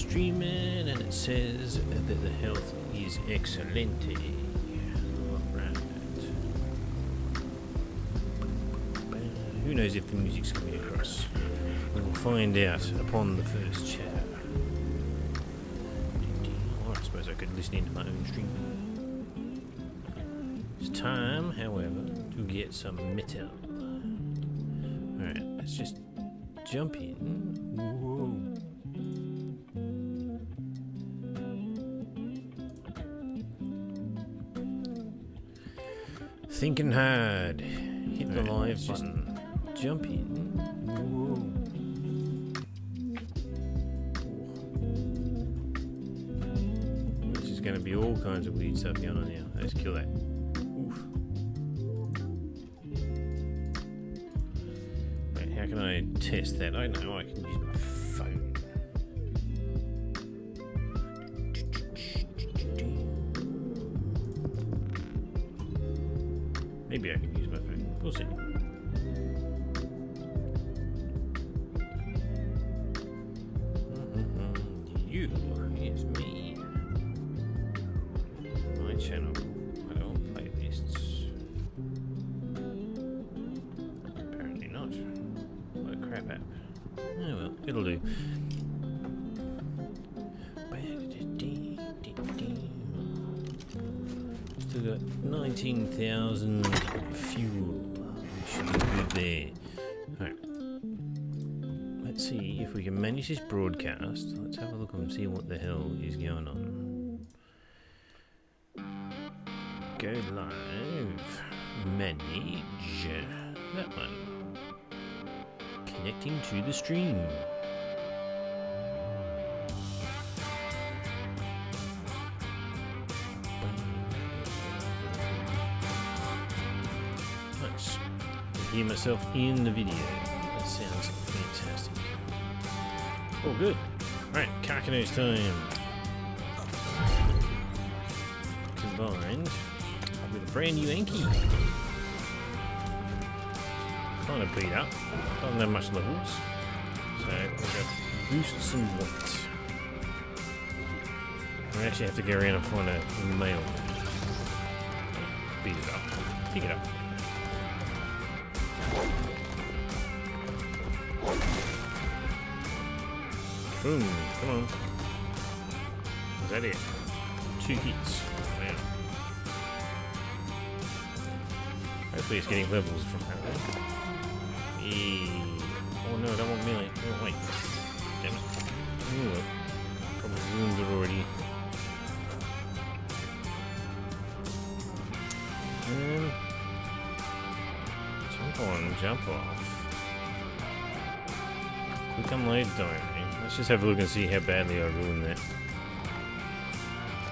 streaming, and it says that the health is excellent. Alright. Who knows if the music's coming across? We'll find out upon the first chat. I suppose I could listen into my own stream. It's time, however, to get some metal. Alright, let's just jump in. Whoa. Thinking hard. Hit the live button. Jump in. Whoa. This is going to be all kinds of weird stuff going on now. Let's kill that. Oof. Right, how can I test that? I know I can use my phone. Maybe I can use my phone. We'll see. You is me. My channel. I don't playlists. Apparently not. What a crap app. Oh well, it'll do. Still got 19,000 fuel. We should be good there. Alright. Let's see if we can manage this broadcast. Let's have a look and see what the hell is going on. Go live. Manage. That one. Connecting to the stream. Nice. I hear myself in the video. That sounds fantastic. Oh, good. Alright, Carcano's time. Combined with a brand new Anki. Kind of beat up. Doesn't have much levels. So we're going to boost some weight. I actually have to go around and find a male. Beat it up. Pick it up. Boom, come on. Is that it? 2 hits. Wow. Hopefully it's getting levels from her. Oh no, I don't want melee. Oh wait. Damn it. Oh well. Probably ruined it already. Jump on, jump off. Quick unload diary. Let's just have a look and see how badly I ruined that.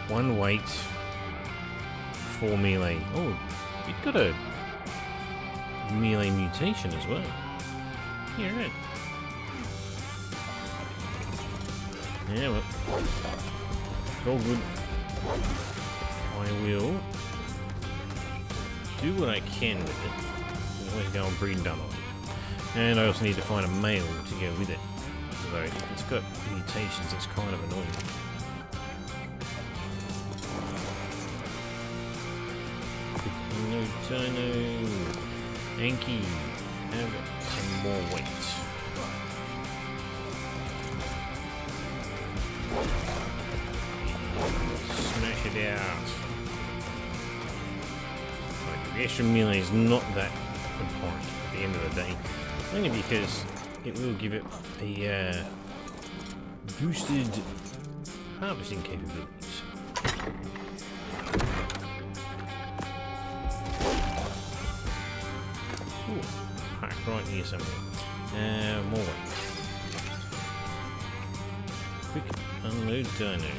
1 weight, 4 melee. Oh, it got a melee mutation as well. Yeah, right. Yeah, well, it's all good. I will do what I can with it. I'm always go and breed done on it. And I also need to find a male to go with it. Although if it's got mutations, it's kind of annoying. No Dino. Anki. Have some more weight. Smash it out. Like, the extra melee is not that important at the end of the day. Only because it will give it a boosted harvesting capabilities. Ooh, hack right here somewhere. More weight. Quick unload dino.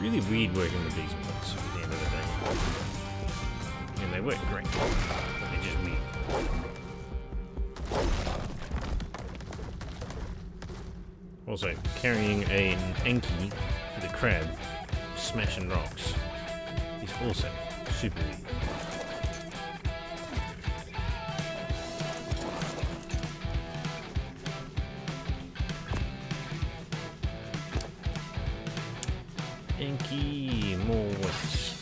Really weird working with these mods at the end of the day. And they work great. They're just weird. Also, carrying an Anki with a crab, smashing rocks, is also super weird. Enki, more weights.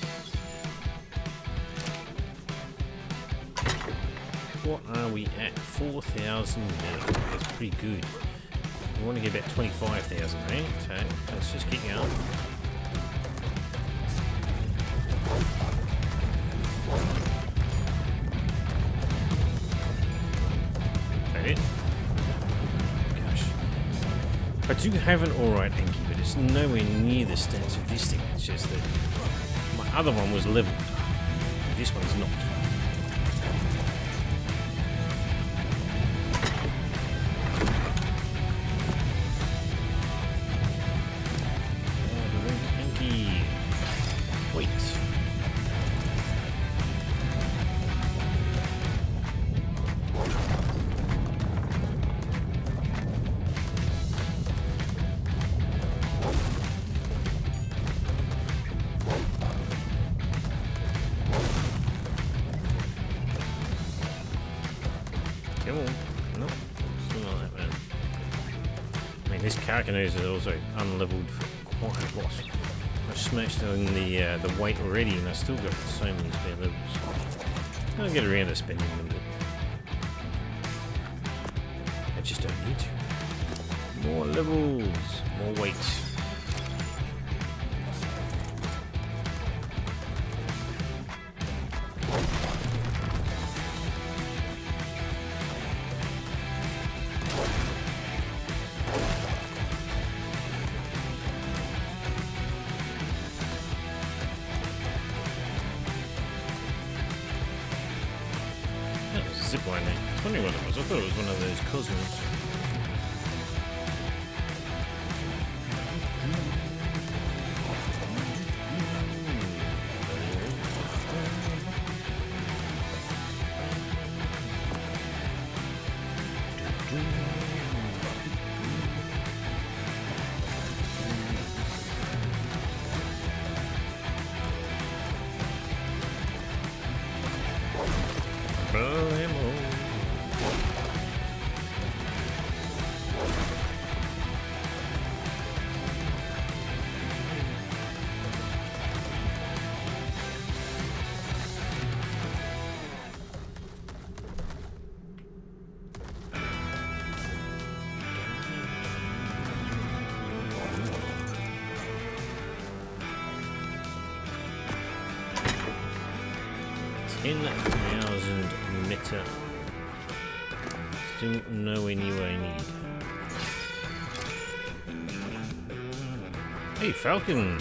What are we at? 4,000 now. That's pretty good. We want to get about 25,000, right? So let's just keep going. Okay. Gosh. I do have an alright Enki, but it's nowhere near the stats of this thing. It's just that my other one was leveled. This one's not. Come on. Nope. Still not that bad. I mean, this Carcanos is also unleveled for quite a lot. I smashed on the weight already and I still got so many spare levels. I'll get around to spending them, but I just don't need to. More levels, more weights. Zipline there. I was wondering what it was. I thought it was one of those cosmos. Meta. Still nowhere near where I need. Hey, Falcon!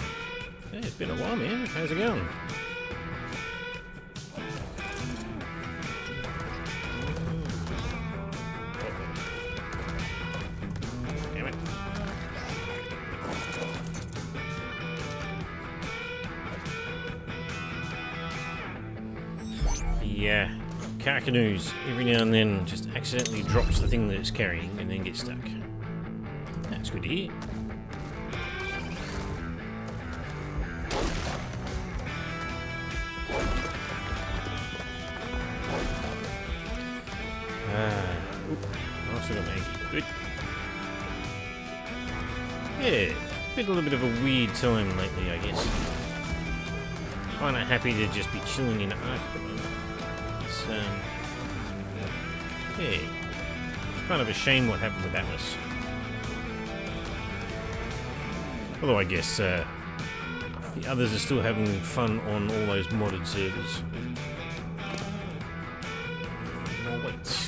Hey, it's been a while, man. How's it going? Damn it. Yeah. Carcanoos every now and then just accidentally drops the thing that it's carrying and then gets stuck. That's good to hear. I've still got Maggie. Good. Yeah, been a little bit of a weird time lately, I guess. Kinda happy to just be chilling in Ark at the moment. Yeah, kind of a shame what happened with Atlas. Although I guess the others are still having fun on all those modded servers. More weights.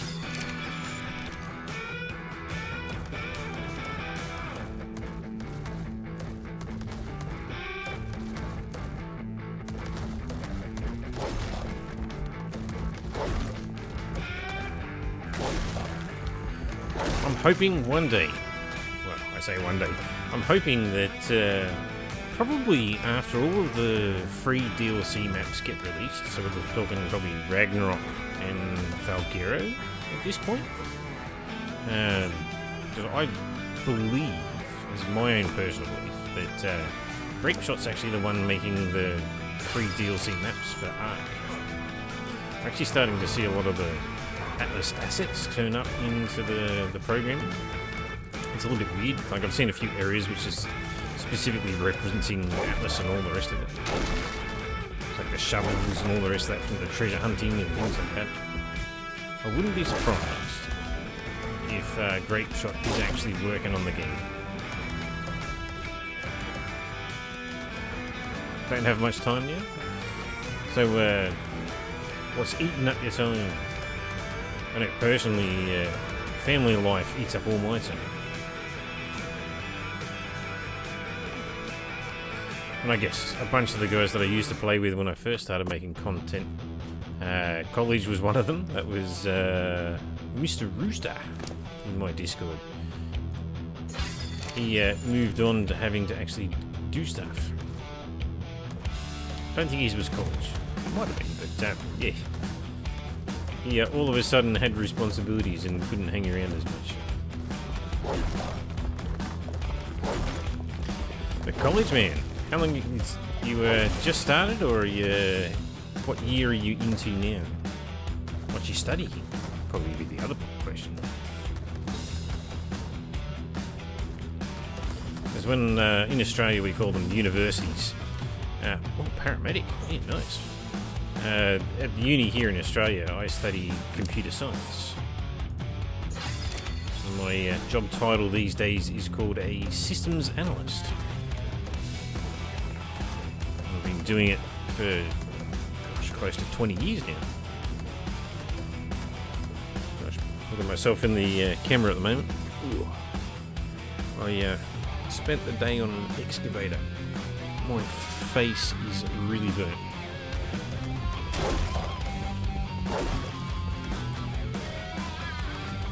I'm hoping one day, well, I say one day, I'm hoping that probably after all of the free DLC maps get released, so we're talking probably Ragnarok and Valkyro at this point, because I believe, this is my own personal belief, that Grapeshot's actually the one making the free DLC maps for Ark. I'm actually starting to see a lot of the Atlas assets turn up into the program. It's a little bit weird. Like, I've seen a few areas which is specifically referencing Atlas and all the rest of it. It's like the shovels and all the rest of that from the treasure hunting and things like that. I wouldn't be surprised if Grapeshot is actually working on the game. Don't have much time yet. So, what's eating up your time? I know personally, family life eats up all my time. And I guess a bunch of the guys that I used to play with when I first started making content, College was one of them. That was Mr. Rooster in my Discord. He moved on to having to actually do stuff. I don't think his was college. Might have been, but yeah. He all of a sudden had responsibilities and couldn't hang around as much. But college, man, how long you just started, or what year are you into now? What you studying? Probably be the other question. Because when in Australia we call them universities. Paramedic. Yeah, nice. At the uni here in Australia, I study computer science. My job title these days is called a systems analyst. I've been doing it for close to 20 years now. Look at myself in the camera at the moment. Ooh. I spent the day on an excavator. My face is really burnt.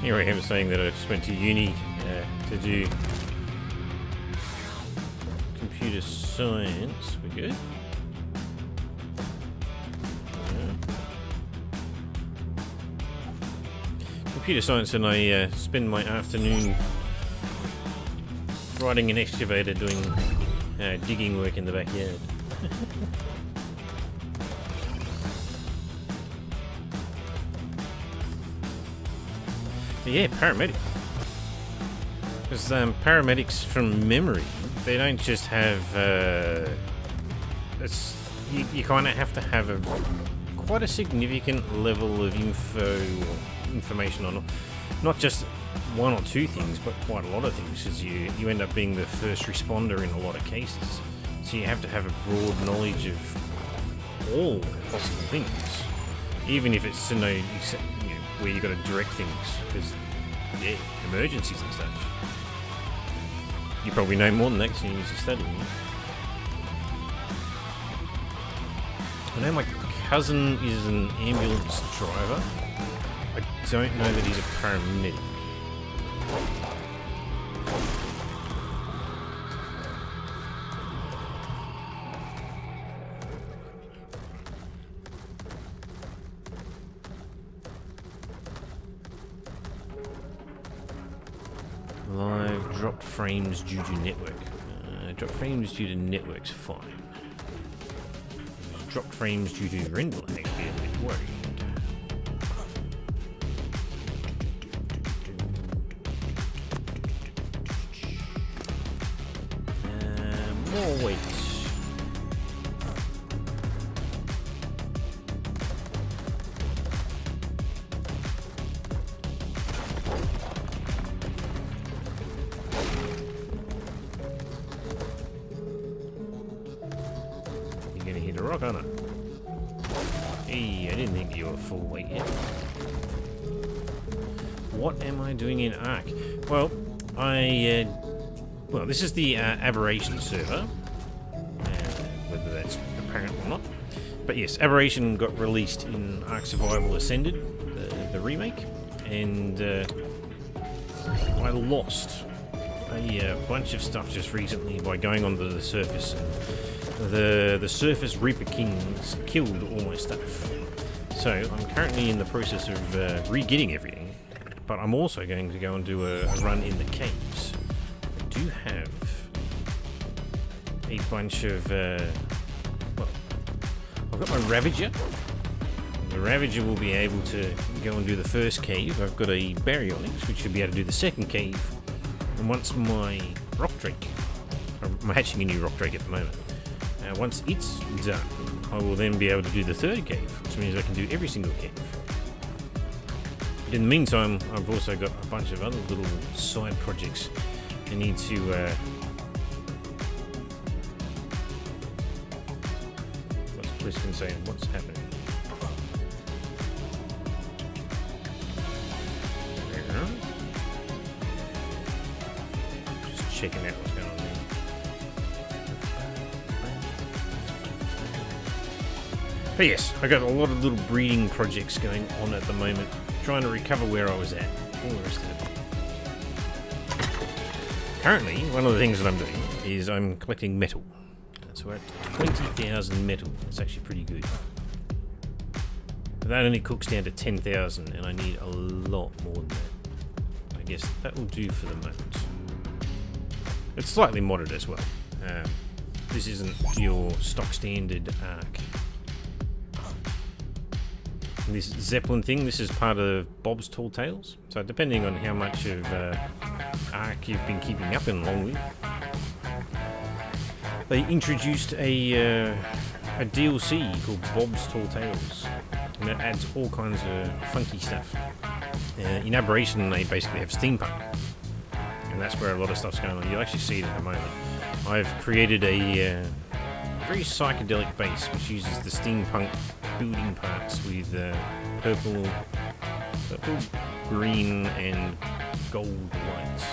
Here I am saying that I just went to uni to do computer science. We're good. Computer science, and I spend my afternoon riding an excavator doing digging work in the backyard. Yeah, paramedic. Because paramedics, from memory, they don't just have. You kind of have to have quite a significant level of information on not just one or two things, but quite a lot of things, because you end up being the first responder in a lot of cases. So you have to have a broad knowledge of all possible things, even if it's to know where you got to direct things, because emergencies and such. You probably know more than that because you used to study. I know my cousin is an ambulance driver. I don't know that he's a paramedic. Live dropped frames due to network. Dropped frames due to network's fine. Dropped frames due to render lag. Be a bit worried. More weight. You're gonna hit a rock, aren't I? Hey, I didn't think you were full weight yet. What am I doing in Ark? Well, well, this is the Aberration server, whether that's apparent or not. But yes, Aberration got released in Ark Survival Ascended, the remake, and I lost a bunch of stuff just recently by going onto the surface. And the Surface Reaper Kings killed all my stuff. So I'm currently in the process of re-getting everything, but I'm also going to go and do a run in the caves. I do have a bunch of well, I've got my Ravager. The Ravager will be able to go and do the first cave. I've got a Baryonyx, which should be able to do the second cave. And once my Rock Drake, I'm hatching a new rock drake at the moment. Once it's done, I will then be able to do the third cave, which means I can do every single cave. But in the meantime, I've also got a bunch of other little side projects I need to what's Pliskin saying? What's happening? Just checking out what's going on there. But yes, I got a lot of little breeding projects going on at the moment, trying to recover where I was at. All the rest of it. Currently, one of the things that I'm doing is I'm collecting metal. So we're at 20,000 metal. That's actually pretty good. But that only cooks down to 10,000, and I need a lot more than that. I guess that will do for the moment. It's slightly modded as well. This isn't your stock standard Ark. This Zeppelin thing, this is part of Bob's Tall Tales. So depending on how much of Ark you've been keeping up and along with, they introduced a DLC called Bob's Tall Tales, and it adds all kinds of funky stuff. In Aberration, they basically have steampunk, and that's where a lot of stuff's going on. You'll actually see it at the moment. I've created a very psychedelic base which uses the steampunk building parts with purple, green, and gold lights.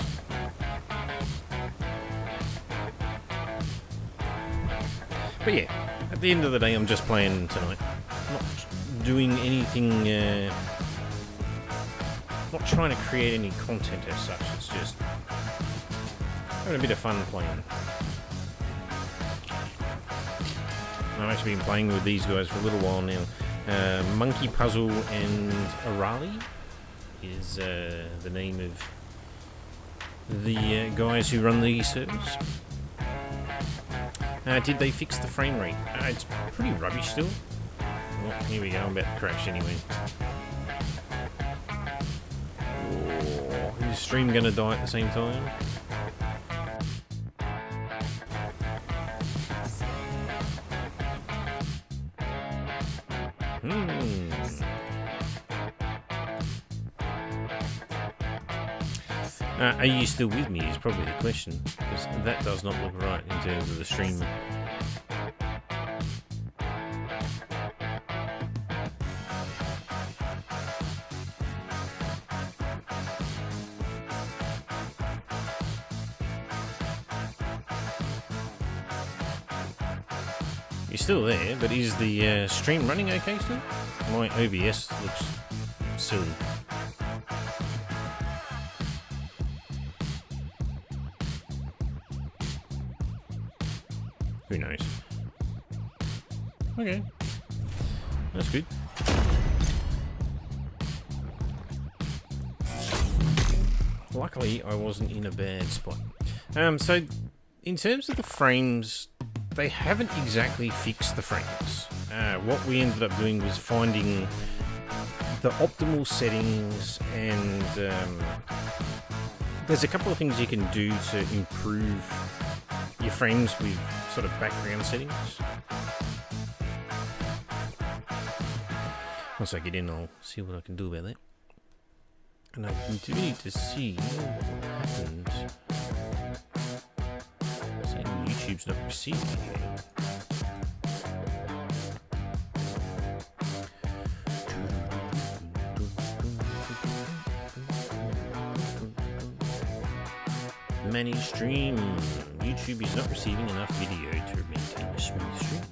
But yeah, at the end of the day, I'm just playing tonight. Not doing anything, not trying to create any content as such. It's just having a bit of fun playing. I've actually been playing with these guys for a little while now. Monkey Puzzle and Arali is the name of the guys who run these servers. Did they fix the frame rate? It's pretty rubbish still. Well, here we go, I'm about to crash anyway. Oh, is the stream going to die at the same time? Are you still with me is probably the question, because that does not look right in terms of the stream. You're still there, but is the stream running okay still? My OBS looks silly. Who knows? Okay. That's good. Luckily, I wasn't in a bad spot. So, in terms of the frames, they haven't exactly fixed the frames. What we ended up doing was finding the optimal settings, and there's a couple of things you can do to improve your frames with sort of background settings. Once I get in, I'll see what I can do about that. And I do need to see what happens. Saying YouTube's not receiving anything. Manage stream. YouTube is not receiving enough video to maintain a smooth stream.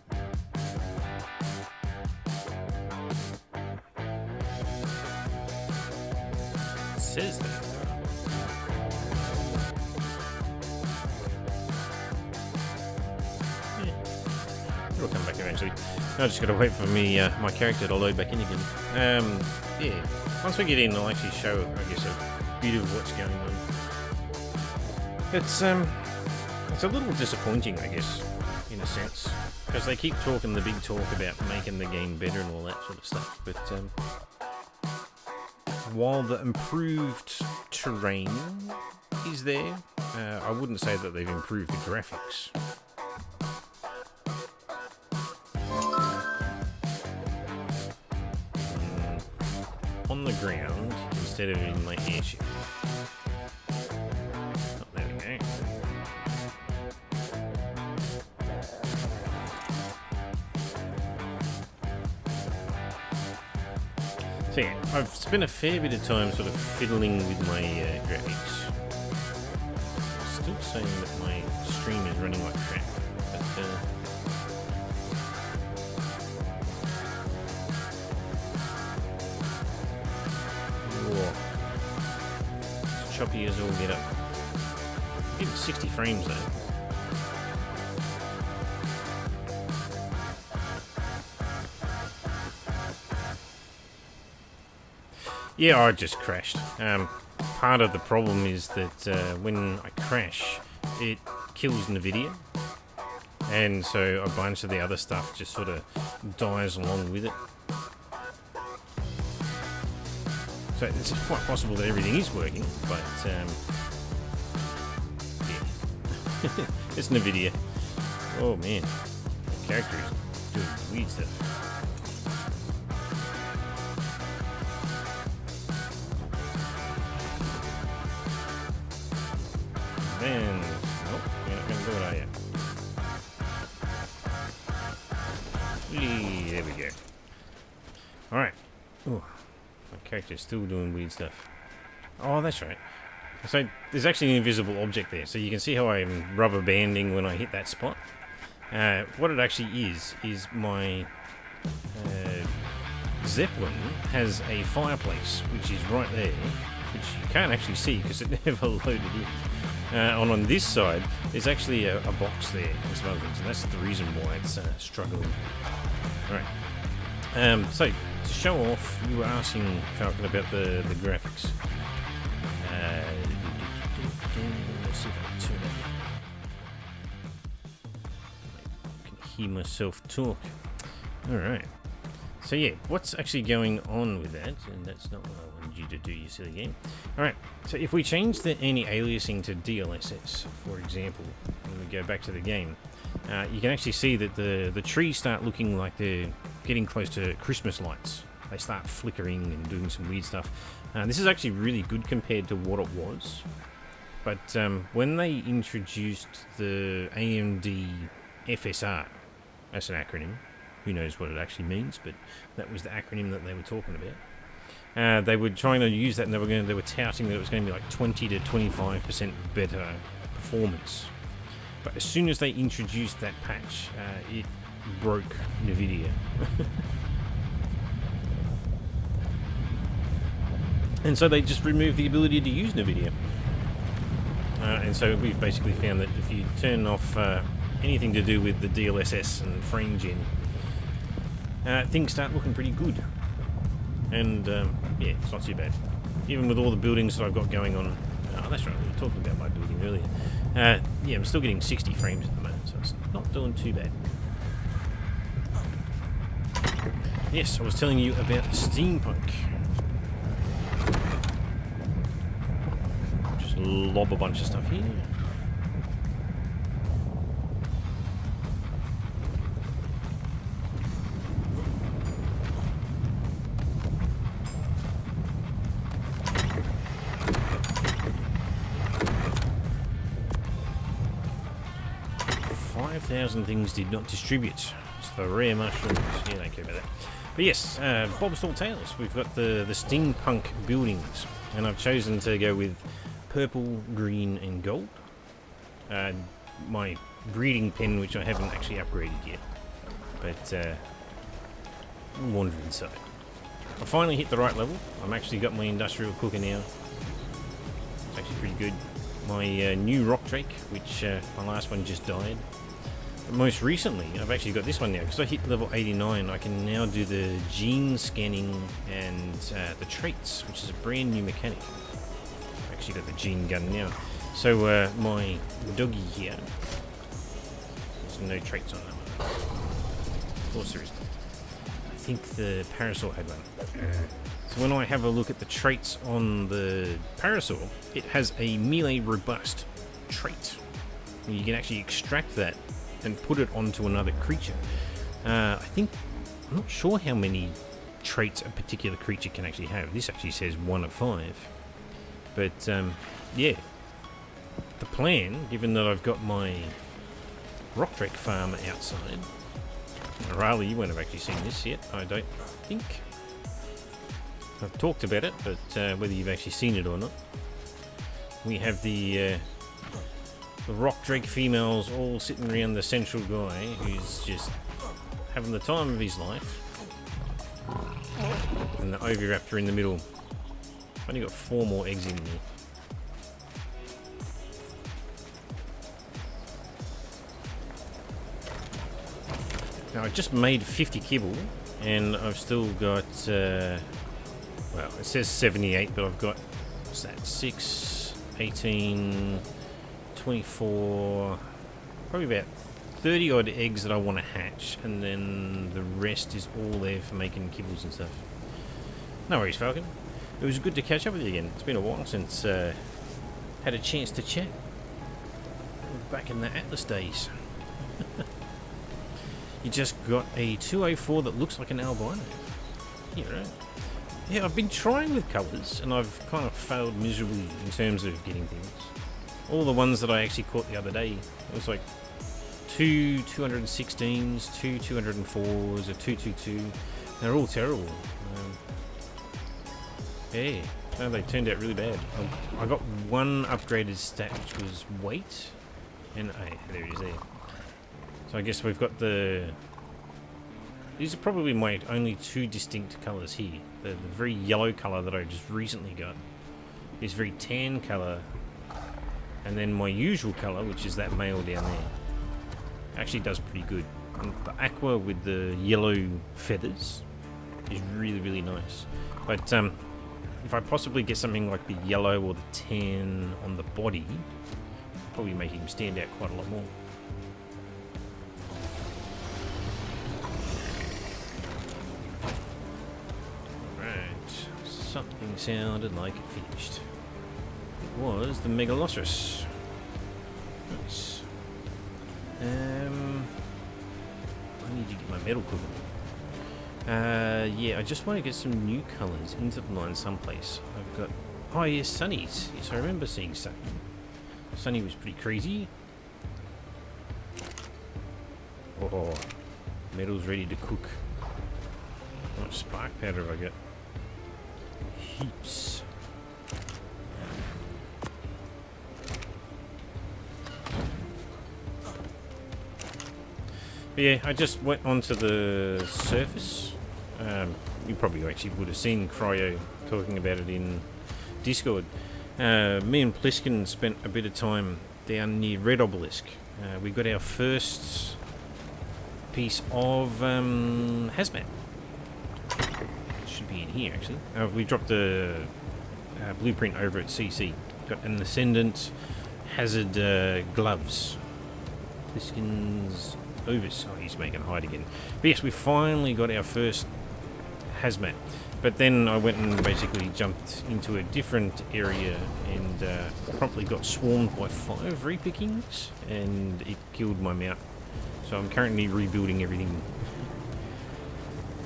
It says that. Yeah. It'll come back eventually. I just gotta wait for me, my character to load back in again. Yeah. Once we get in, I'll actually show, I guess, a bit of what's going on. It's a little disappointing, I guess, in a sense, because they keep talking the big talk about making the game better and all that sort of stuff, but while the improved terrain is there, I wouldn't say that they've improved the graphics. On the ground instead of in my airship. Oh, there we go. So yeah, I've spent a fair bit of time sort of fiddling with my graphics. Still saying that my stream is running like crap, but whoa. It's choppy as all get up. I'm getting 60 frames though. Yeah, I just crashed. Part of the problem is that when I crash, it kills NVIDIA, and so a bunch of the other stuff just sort of dies along with it. So it's quite possible that everything is working, but yeah, it's NVIDIA. Oh man, the character is doing weird stuff. Then, nope, you're not going to do it, are you? Whee, there we go. Alright. My character's still doing weird stuff. Oh, that's right. So, there's actually an invisible object there, so you can see how I'm rubber banding when I hit that spot. What it actually is my Zeppelin has a fireplace, which is right there, which you can't actually see because it never loaded in. On this side, there's actually a box there and some other things, and that's the reason why it's struggling. Alright. So, to show off, you were asking Falcon about the graphics. Let's see if I can turn it. I can hear myself talk. Alright. So yeah, what's actually going on with that? And that's not what I wanted you to do, you silly game. Alright, so if we change the anti-aliasing to DLSS, for example, and we go back to the game, you can actually see that the trees start looking like they're getting close to Christmas lights. They start flickering and doing some weird stuff. This is actually really good compared to what it was. But when they introduced the AMD FSR, that's an acronym, who knows what it actually means, but that was the acronym that they were talking about. They were trying to use that, and they were touting that it was going to be like 20 to 25% better performance. But as soon as they introduced that patch, it broke NVIDIA. And so they just removed the ability to use NVIDIA. And so we've basically found that if you turn off anything to do with the DLSS and frame gen, things start looking pretty good. And yeah, it's not too bad. Even with all the buildings that I've got going on. Oh, that's right, we were talking about my building earlier. Yeah, I'm still getting 60 frames at the moment, so it's not doing too bad. Yes, I was telling you about steampunk. Just lob a bunch of stuff here. Things did not distribute. It's the rare mushrooms. Yeah, don't care about that. But yes, Bob's Tall Tales. We've got the steampunk buildings, and I've chosen to go with purple, green, and gold. My breeding pen, which I haven't actually upgraded yet, but we'll wander inside. I finally hit the right level. I've actually got my industrial cooker now. It's actually pretty good. My new rock drake, which my last one just died. Most recently, I've actually got this one now, because I hit level 89, I can now do the gene scanning and the traits, which is a brand new mechanic. I've actually got the gene gun now. So my doggy here, there's no traits on that one. Of course there isn't. I think the Parasaur had one. So when I have a look at the traits on the Parasaur, it has a melee robust. trait. You can actually extract that and put it onto another creature. I think, I'm not sure how many traits a particular creature can actually have. This actually says 1 of 5. But yeah, the plan, given that I've got my Rockdrake farm outside, Riley, you won't have actually seen this yet, I don't think. I've talked about it, but whether you've actually seen it or not. We have the Rockdrake females all sitting around the central guy, who's just having the time of his life. And the Oviraptor in the middle. I've only got 4 more eggs in there. Now I just made 50 kibble, and I've still got, well, it says 78, but I've got, what's that, 6, 18, 24, probably about 30 odd eggs that I want to hatch, and then the rest is all there for making kibbles and stuff. No worries, Falcon. It was good to catch up with you again. It's been a while since had a chance to chat. Back in the Atlas days. You just got a 204 that looks like an albino. Yeah, right. Yeah, I've been trying with colours, and I've kind of failed miserably in terms of getting things. All the ones that I actually caught the other day, it was like 2 216s, 2 204s, a 222. They're all terrible. Yeah, no, they turned out really bad. I got one upgraded stat, which was weight, and there it is there. So I guess we've got the... These are probably my only 2 distinct colours here. The very yellow colour that I just recently got. This very tan colour. And then my usual colour, which is that male down there. Actually does pretty good. And the aqua with the yellow feathers is really, really nice. But if I possibly get something like the yellow or the tan on the body, I'll probably make him stand out quite a lot more. Something sounded like it finished. It was the Megaloceros. Nice. I need to get my metal cooking. Yeah, I just want to get some new colours into the line someplace. I've got... Oh yes, Sunnies. Yes, I remember seeing Sunny. Sunny was pretty crazy. Oh, metal's ready to cook. How much spark powder have I got? Heaps. But yeah, I just went onto the surface. You probably actually would have seen Cryo talking about it in Discord. Me and Pliskin spent a bit of time down near Red Obelisk. We got our first piece of hazmat. Should be in here actually. We dropped a blueprint over at CC. Got an Ascendant hazard gloves. Pliskin's Ovis. Oh, he's making a hide again. But yes, we finally got our first hazmat. But then I went and basically jumped into a different area and promptly got swarmed by 5 repickings, and it killed my mount. So I'm currently rebuilding everything.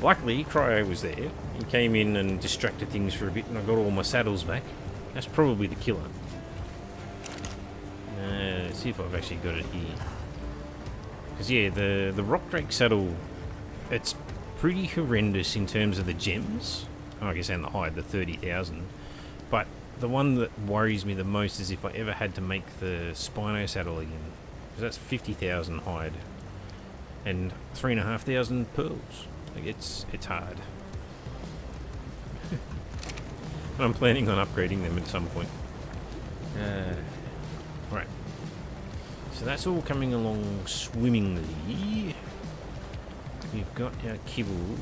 Luckily, Cryo was there. He came in and distracted things for a bit, and I got all my saddles back. That's probably the killer. Let's see if I've actually got it here. Because yeah, the Rockdrake saddle, it's pretty horrendous in terms of the gems. Oh, I guess and the hide, the 30,000. But the one that worries me the most is if I ever had to make the Spino saddle again. Because that's 50,000 hide. And 3,500 pearls. Like it's hard. I'm planning on upgrading them at some point. Right. So that's all coming along swimmingly. We've got our kibble.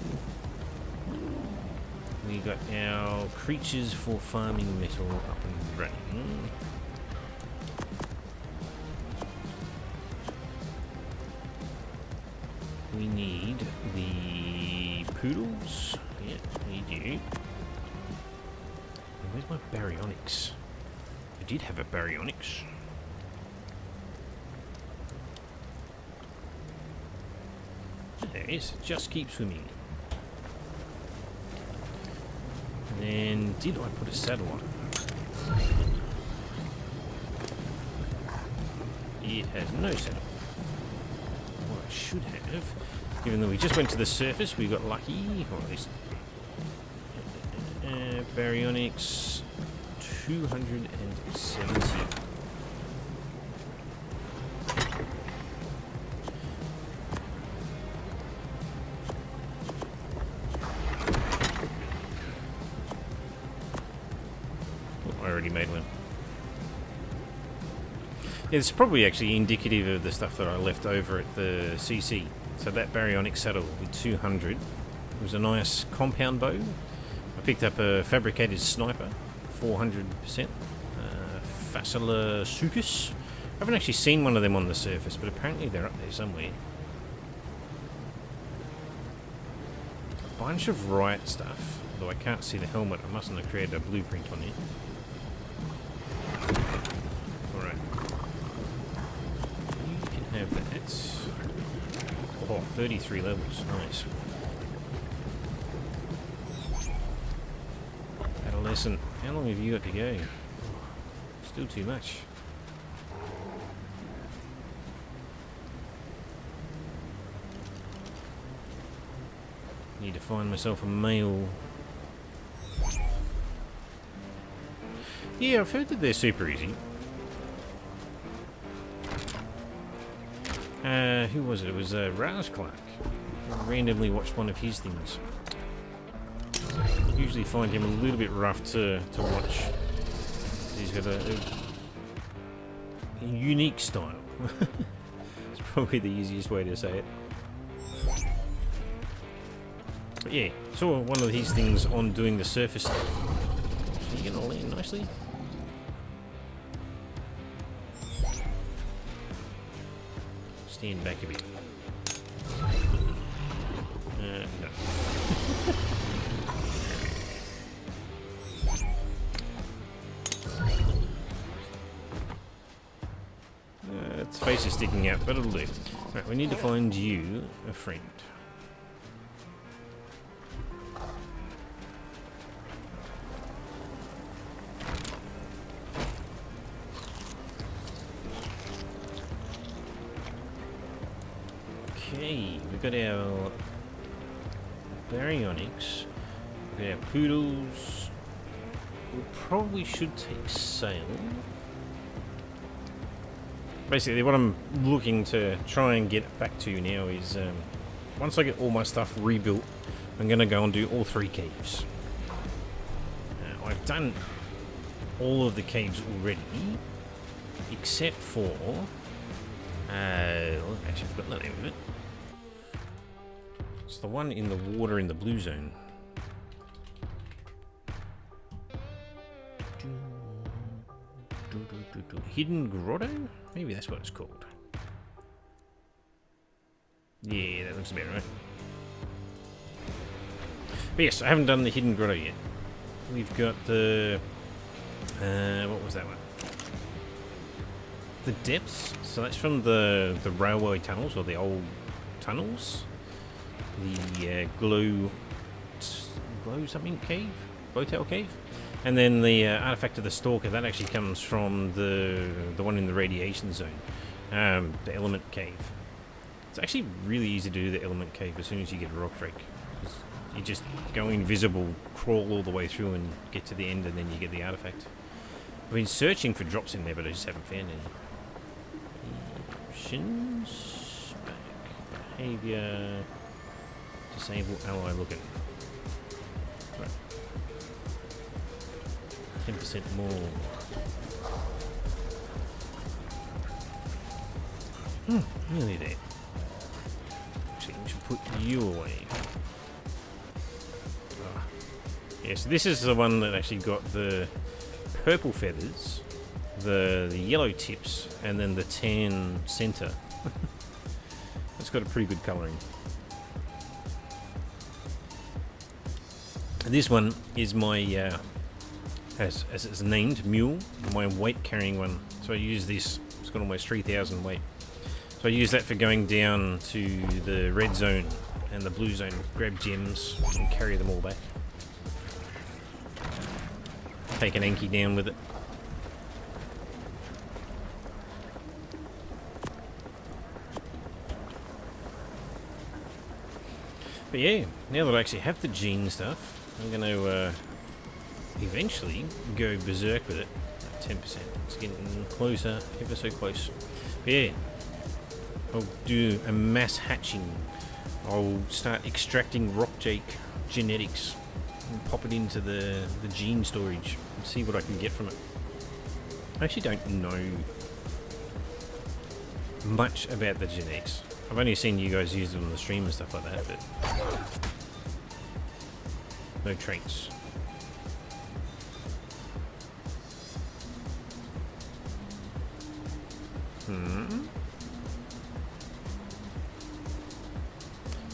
We've got our creatures for farming metal up and running. We need the poodles. Yeah, we do. Where's my baryonyx? I did have a baryonyx. Yes, just keep swimming. And did I put a saddle on it? It has no saddle. What I should have, given that we just went to the surface, we got lucky, or at least baryonyx 270. I already made one. Yeah, it's probably actually indicative of the stuff that I left over at the CC. So that baryonyx saddle with 200 was a nice compound bow. I picked up a fabricated sniper, 400%. Facila Sucus. I haven't actually seen one of them on the surface, but apparently they're up there somewhere. A bunch of riot stuff, although I can't see the helmet. I mustn't have created a blueprint on it. Alright. You can have that. Oh, 33 levels. Nice. Adolescent. How long have you got to go? Still too much. Need to find myself a male. Yeah, I've heard that they're super easy. Who was it? It was Raz Clark. I randomly watched one of his things. I usually find him a little bit rough to watch. He's got a unique style. It's probably the easiest way to say it. But yeah, saw one of his things on doing the surface stuff. Are you gonna land nicely? Stand back a bit. No. Its face is sticking out, but it'll do. Right, we need to find you a friend. Okay, we've got our baryonyx, we've got our poodles. We probably should take sail. Basically, what I'm looking to try and get back to now is once I get all my stuff rebuilt, I'm going to go and do all 3 caves. I've done all of the caves already, except for actually I've forgotten the name of it. It's the one in the water in the blue zone. Hidden Grotto? Maybe that's what it's called. Yeah, that looks about right. But yes, I haven't done the Hidden Grotto yet. We've got the... what was that one? The Depths. So that's from the railway tunnels, or the old tunnels. The Glow something cave? Glowtail cave? And then the artifact of the Stalker, that actually comes from the one in the radiation zone, the Element Cave. It's actually really easy to do the Element Cave as soon as you get a rock break. You just go invisible, crawl all the way through and get to the end, and then you get the artifact. I've been searching for drops in there, but I just haven't found any. Options, back, behavior, disable ally looking. 10% more. Nearly there. Actually, we should put you away. Yeah, so this is the one that actually got the purple feathers, the yellow tips, and then the tan center. It's got a pretty good colouring. This one is my as it's named, mule, my weight carrying one. So I use this, it's got almost 3,000 weight. So So I use that for going down to the red zone and the blue zone, grab gems and carry them all back. Take an Anki down with it. But yeah, now that I actually have the gene stuff, I'm going to eventually go berserk with it. 10%. It's getting closer, ever so close. But yeah, I'll do a mass hatching. I'll start extracting Rockjake genetics and pop it into the gene storage and see what I can get from it. I actually don't know much about the genetics. I've only seen you guys use them on the stream and stuff like that, but no traits.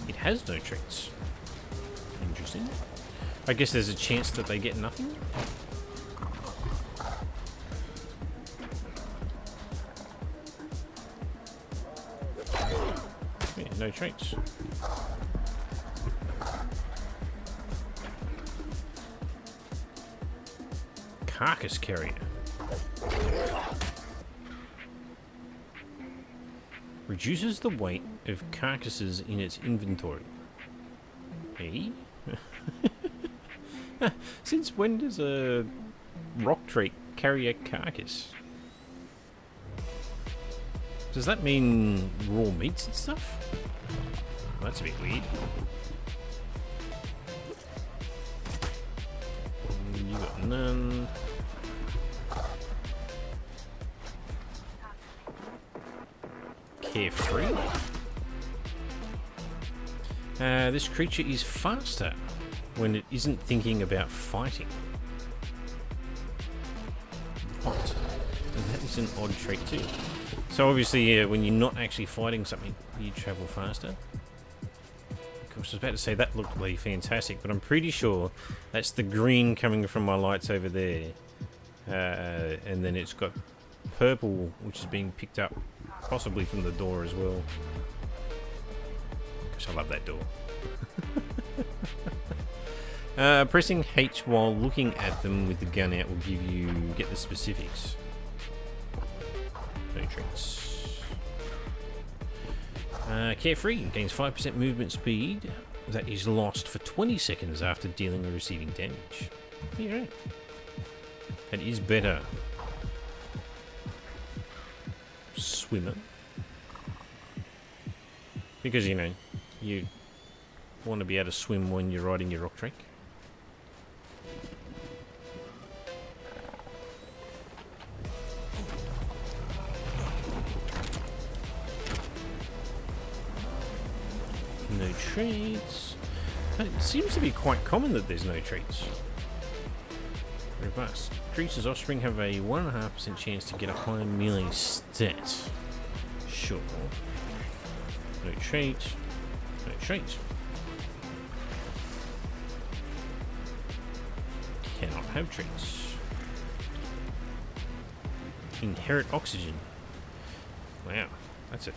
It has no traits. Interesting. I guess there's a chance that they get nothing. Yeah, no traits. Carcass carrier. Reduces the weight of carcasses in its inventory. Hey? Since when does a rock trait carry a carcass? Does that mean raw meats and stuff? Well, that's a bit weird. You got none. Carefree. This creature is faster when it isn't thinking about fighting. What? And that is an odd trait too. So obviously, when you're not actually fighting something, you travel faster. Of course, I was about to say that looked really fantastic, but I'm pretty sure that's the green coming from my lights over there. And then it's got purple, which is being picked up possibly from the door as well. Gosh, I love that door. Pressing H while looking at them with the gun out will get the specifics. No traits. Carefree gains 5% movement speed that is lost for 20 seconds after dealing or receiving damage. Yeah, right. That is better. Swimmer. Because, you know, you want to be able to swim when you're riding your rock trek. No traits. It seems to be quite common that there's no traits. Robust. Creatures' offspring have a 1.5% chance to get a higher melee stat. Sure. No trait. No trait. Cannot have traits. Inherit oxygen. Wow, that's a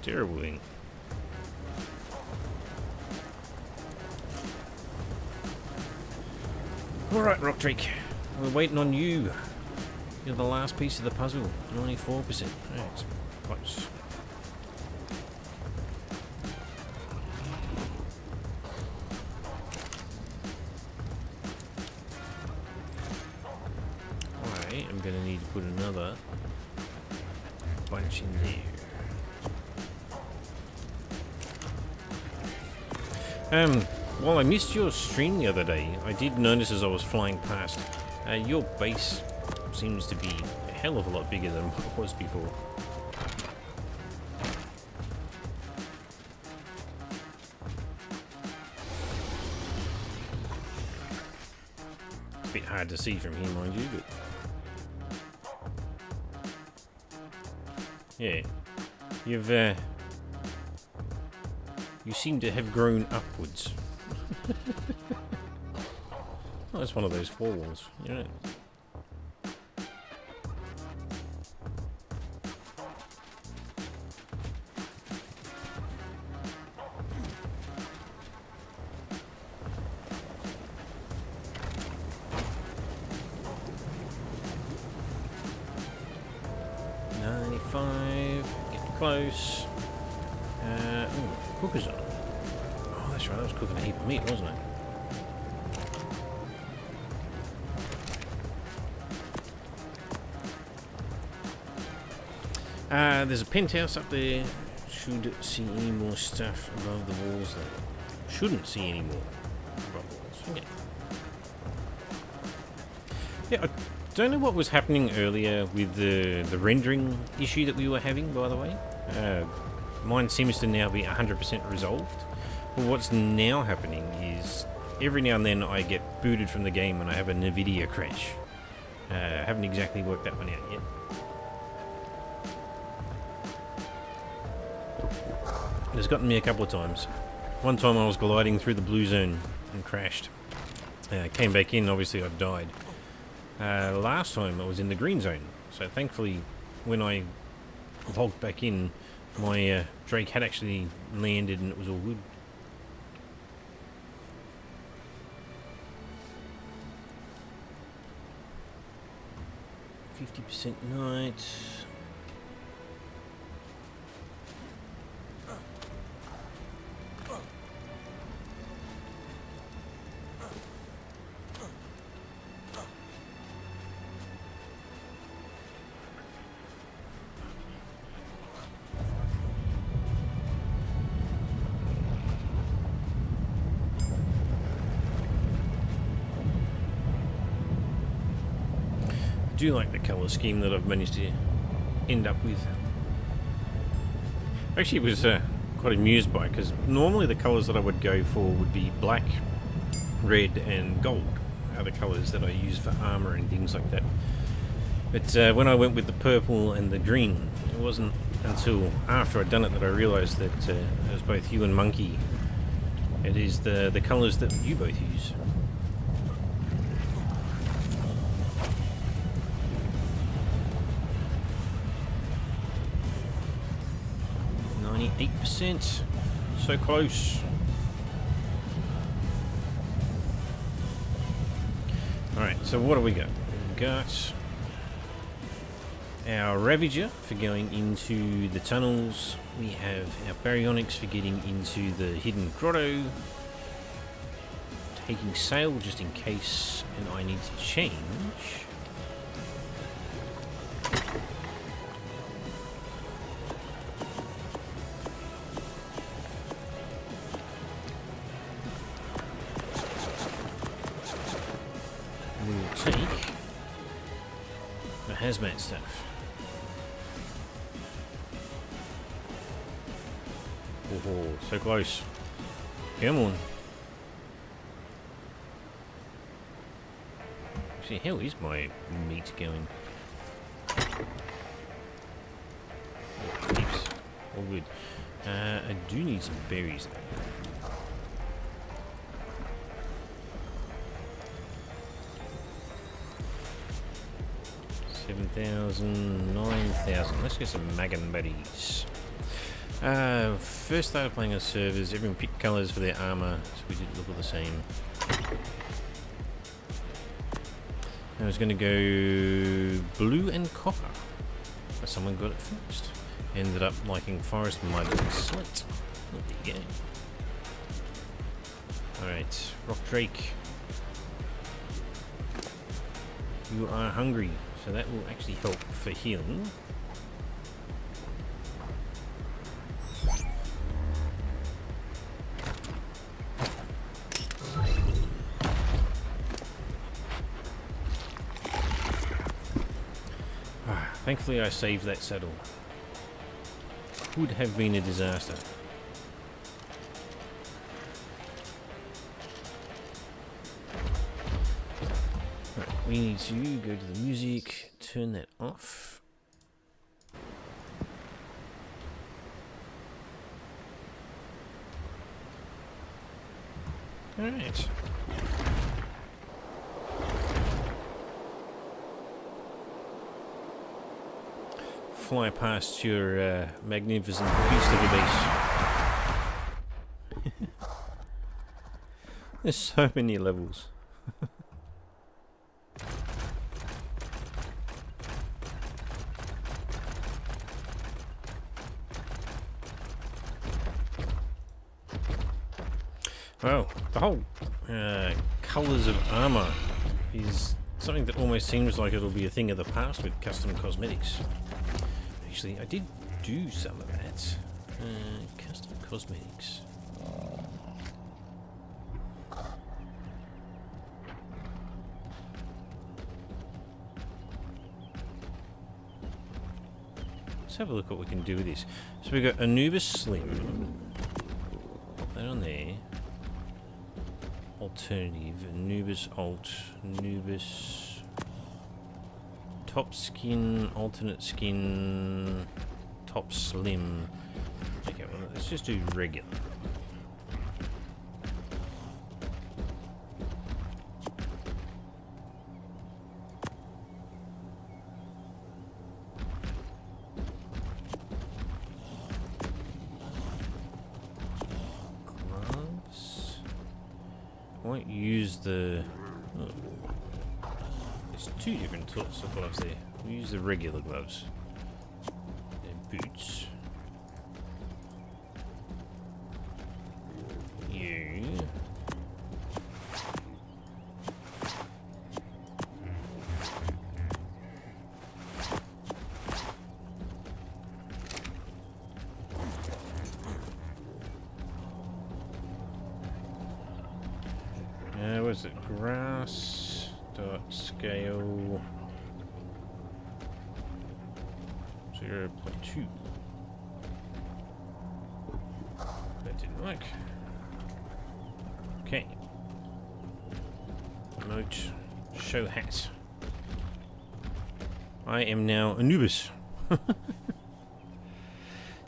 terrible thing. Alright, Rock Drake. We're waiting on you. You're the last piece of the puzzle. 94%. That's close. I am going to need to put another bunch in there. Well, I missed your stream the other day. I did notice as I was flying past, your base seems to be a hell of a lot bigger than what it was before. A bit hard to see from here, mind you, but yeah, you seem to have grown upwards. Oh, it's one of those four walls, you know. close. Ooh, cooker's on. Oh, that's right, I was cooking a heap of meat, wasn't it? There's a penthouse up there. Should see any more stuff above the walls there. Shouldn't see any more above the walls. Yeah, I don't know what was happening earlier with the rendering issue that we were having, by the way. Mine seems to now be 100% resolved. But what's now happening is every now and then I get booted from the game and I have a NVIDIA crash. I haven't exactly worked that one out yet. It's gotten me a couple of times. One time I was gliding through the blue zone and crashed. Came back in, obviously I died. Last time I was in the green zone, so thankfully when I logged back in, my Drake had actually landed and it was all good. %, night. I do like the colour scheme that I've managed to end up with. Actually, was quite amused by it, because normally the colours that I would go for would be black, red and gold are the colours that I use for armour and things like that. But when I went with the purple and the green, it wasn't until after I'd done it that I realised that as both you and Monkey, it is the colours that you both use. 8%, so close. Alright, so what do we got? We've got our Ravager for going into the tunnels. We have our Baryonyx for getting into the hidden grotto. Taking sail just in case, and I need to change. We'll take the hazmat stuff. Oh, so close. Come on. Actually, how is my meat going? Oh, heaps. All good. I do need some berries. 7,000, 9,000. Let's get some Magan berries. First started playing on servers, everyone picked colours for their armour, so we did look all the same. I was going to go blue and copper, but someone got it first. Ended up liking forest mud and slate. There you go. Alright, Rock Drake. You are hungry, so that will actually help for healing. Thankfully I saved that saddle. Would have been a disaster. Right, we need to go to the music, turn that off. Alright. Fly past your magnificent beast of a base. There's so many levels. Well, the whole colours of armour is something that almost seems like it'll be a thing of the past with custom cosmetics. Actually, I did do some of that. Custom cosmetics. Let's have a look what we can do with this. So we've got Anubis Slim. Pop that on there. Alternative. Anubis Alt. Anubis. Top Skin. Alternate Skin. Top Slim. Okay, well, let's just do regular. I won't use the... Oh. There's two different sorts of gloves there. We'll use the regular gloves. And boots. You. Was it grass dot scale 0.2? That didn't work. Okay. Note show hat. I am now Anubis.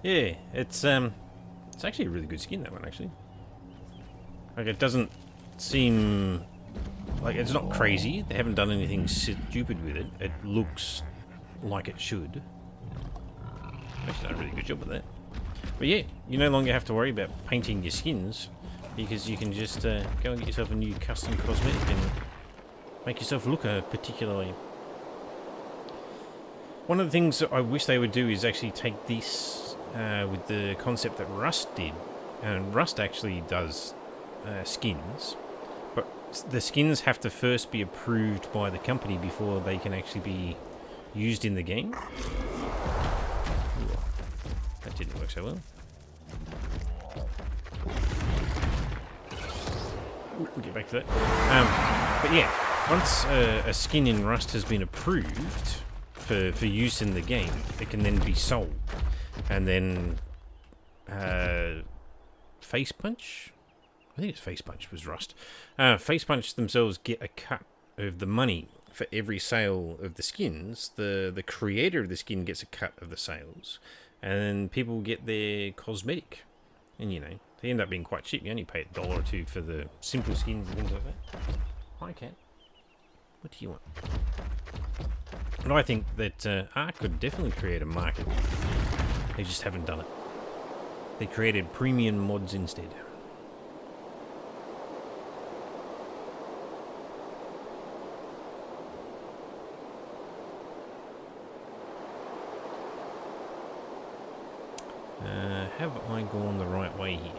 Yeah, it's actually a really good skin, that one, actually. Like, it doesn't seem like it's not crazy. They haven't done anything stupid with it. It looks like it should. Actually done a really good job with that. But yeah, you no longer have to worry about painting your skins because you can just go and get yourself a new custom cosmetic and make yourself look a particular way. One of the things that I wish they would do is actually take this with the concept that Rust did, and Rust actually does skins. The skins have to first be approved by the company before they can actually be used in the game. Ooh, that didn't work so well. Ooh, we'll get back to that. But yeah, once a skin in Rust has been approved for use in the game, it can then be sold. And then Face Punch? I think it's Face Punch was Rust. Face Punch themselves get a cut of the money for every sale of the skins. The creator of the skin gets a cut of the sales, and then people get their cosmetic. And you know, they end up being quite cheap. You only pay $1 or $2 for the simple skins and things like that. Hi, cat. What do you want? And I think that Ark could definitely create a market. They just haven't done it. They created premium mods instead. Have I gone the right way here?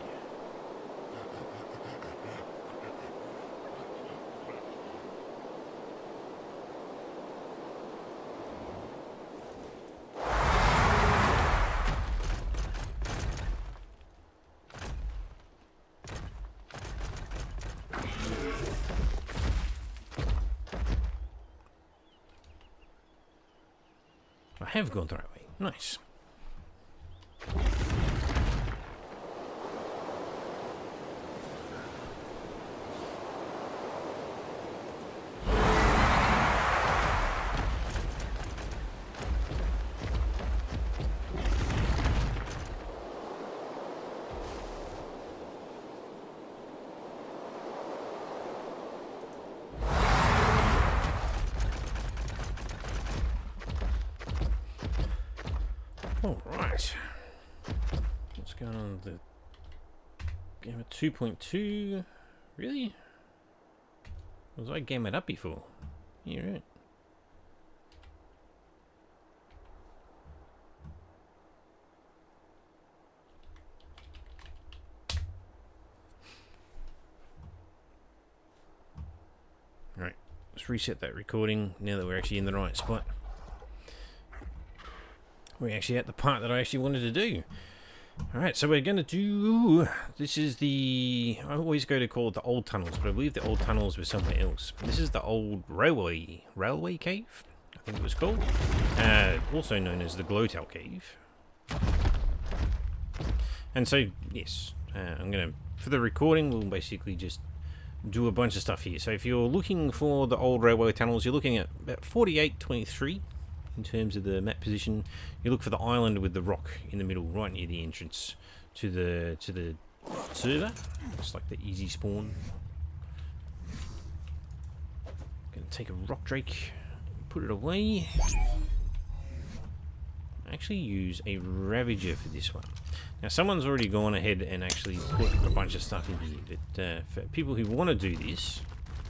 I have gone the right way. Nice. Alright. What's going on with the Gamma 2.2? Really? Was I gammed up before? Yeah, right. reset that recording now that we're actually in the right spot. We're actually at the part that I actually wanted to do. Alright, so we're going to do... This is the... I always go to call it the old tunnels, but I believe the old tunnels were somewhere else. This is the old railway cave, I think it was called. Also known as the Glowtail Cave. And so, yes, I'm going to... For the recording, we'll basically just do a bunch of stuff here. So if you're looking for the old railway tunnels, you're looking at about 4823 in terms of the map position. You look for the island with the rock in the middle, right near the entrance to the server. It's like the easy spawn. Gonna take a rock drake, put it away. Actually use a Ravager for this one. Now someone's already gone ahead and actually put a bunch of stuff in here, but for people who want to do this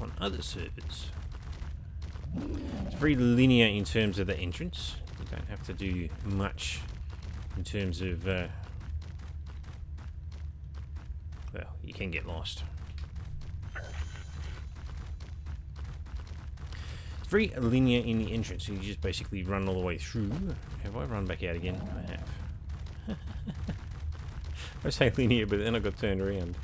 on other servers, it's very linear in terms of the entrance. You don't have to do much in terms of well, you can get lost. Very linear in the entrance, so you just basically run all the way through. Have I run back out again? I have. I say linear, but then I got turned around.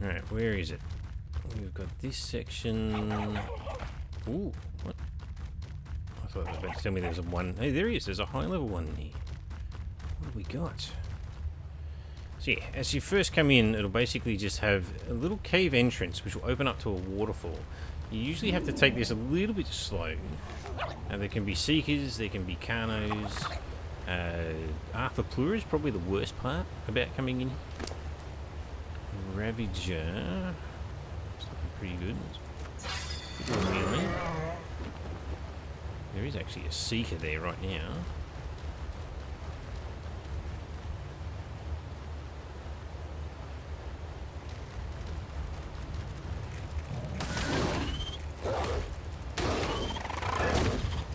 Alright, where is it? We've got this section. Ooh, what? I thought it was about to tell me there's a one. Hey, there he is. There's a high level one in here. What have we got? So yeah, as you first come in, it'll basically just have a little cave entrance which will open up to a waterfall. You usually have to take this a little bit slow. Now there can be seekers, there can be carnos. Arthur Plura is probably the worst part about coming in. Ravager. It's looking pretty good. Really. There is actually a seeker there right now.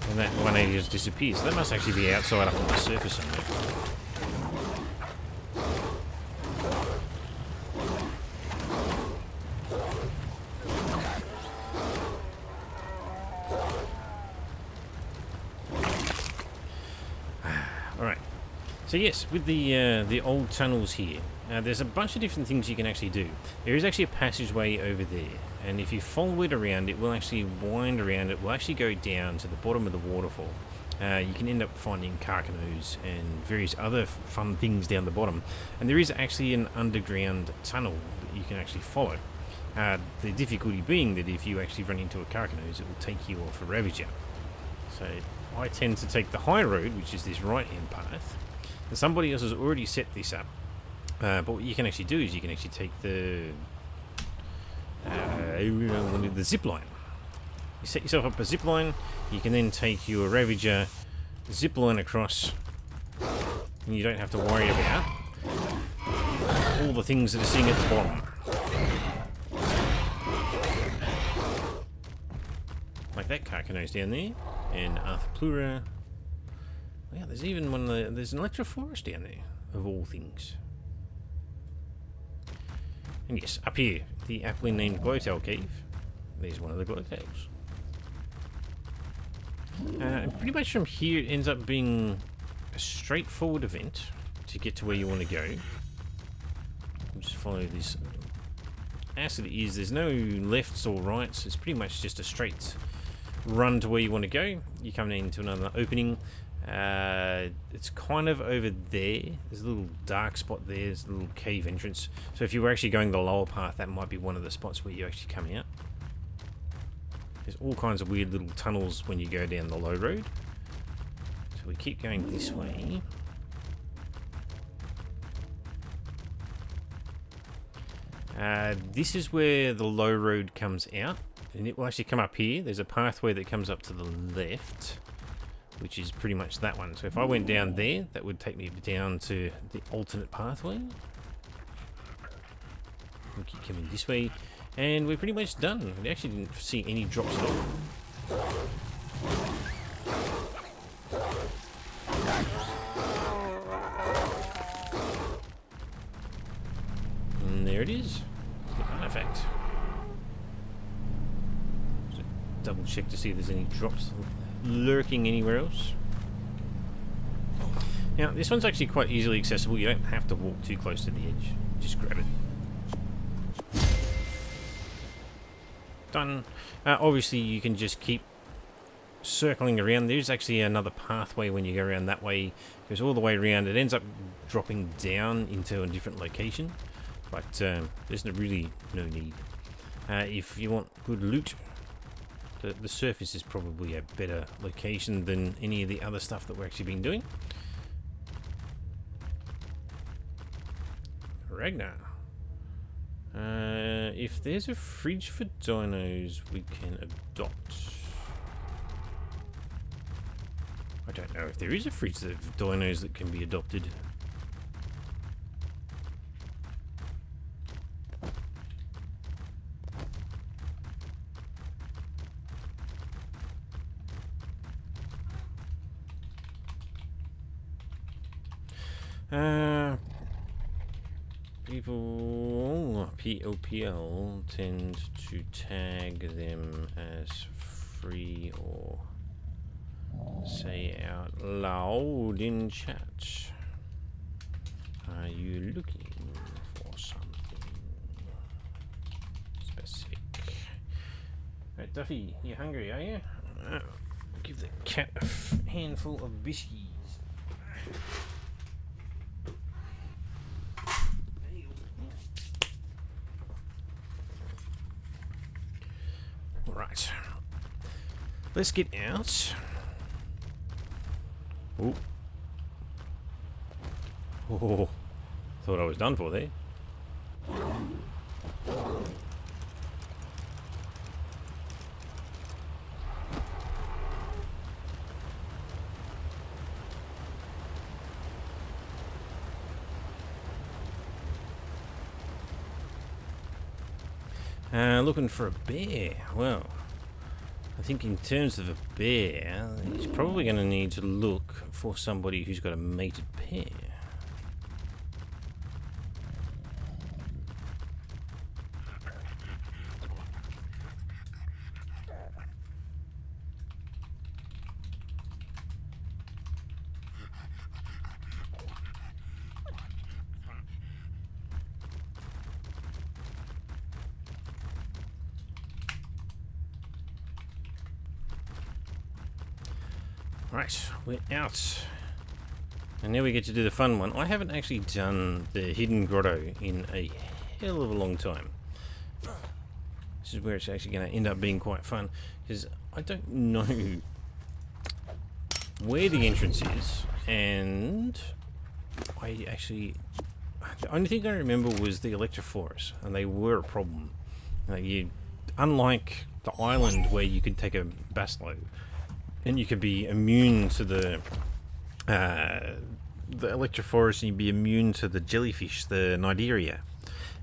And that 180 just disappears. So that must actually be outside up on the surface somewhere. So yes, with the old tunnels here, there's a bunch of different things you can actually do. There is actually a passageway over there, and if you follow it around, it will actually wind around. It will actually go down to the bottom of the waterfall. You can end up finding carcanoes and various other fun things down the bottom. And there is actually an underground tunnel that you can actually follow. The difficulty being that if you actually run into a carcanoes, it will take you off a Ravager. So I tend to take the high road, which is this right-hand path. And somebody else has already set this up. But what you can actually do is you can actually take the zip line. You set yourself up a zip line, you can then take your Ravager, zip line across, and you don't have to worry about all the things that are sitting at the bottom. Like that carcanoes down there, and Arthur Plura. Yeah, there's even one. There's an electroforest down there, of all things. And yes, up here, the aptly named Glowtail Cave. There's one of the Glowtails. And pretty much from here, it ends up being a straightforward event to get to where you want to go. We'll just follow this. As it is, there's no lefts or rights. It's pretty much just a straight run to where you want to go. You come into another opening. It's kind of over there. There's a little dark spot there. There's a little cave entrance. So if you were actually going the lower path, that might be one of the spots where you actually come out. There's all kinds of weird little tunnels when you go down the low road. So we keep going this way. This is where the low road comes out. And it will actually come up here. There's a pathway that comes up to the left, which is pretty much that one. So if I went down there, that would take me down to the alternate pathway. We'll keep coming this way, and we're pretty much done. We actually didn't see any drops at all. double check to see if there's any drops lurking anywhere else. Now, this one's actually quite easily accessible. You don't have to walk too close to the edge. Just grab it. Done. Obviously, you can just keep circling around. There's actually another pathway when you go around that way. It goes all the way around. It ends up dropping down into a different location. But there's really no need. If you want good loot, the surface is probably a better location than any of the other stuff that we're actually been doing. Ragnar. If there's a fridge for dinos we can adopt. I don't know if there is a fridge for dinos that can be adopted. People POPL tend to tag them as free or say out loud in chat. Are you looking for something specific? Right, Duffy, you hungry, are you? Give the cat a handful of biscuits. Right. Let's get out. Ooh. Oh, thought I was done for there. Looking for a bear. Well, I think in terms of a bear, he's probably going to need to look for somebody who's got a mated pair. Right, we're out. And now we get to do the fun one. I haven't actually done the Hidden Grotto in a hell of a long time. This is where it's actually going to end up being quite fun, because I don't know where the entrance is, and I actually... The only thing I remember was the Electrophorus, and they were a problem. Unlike the island where you could take a Baslo, and you could be immune to the Electrophorus, and you'd be immune to the jellyfish, the Nidaria.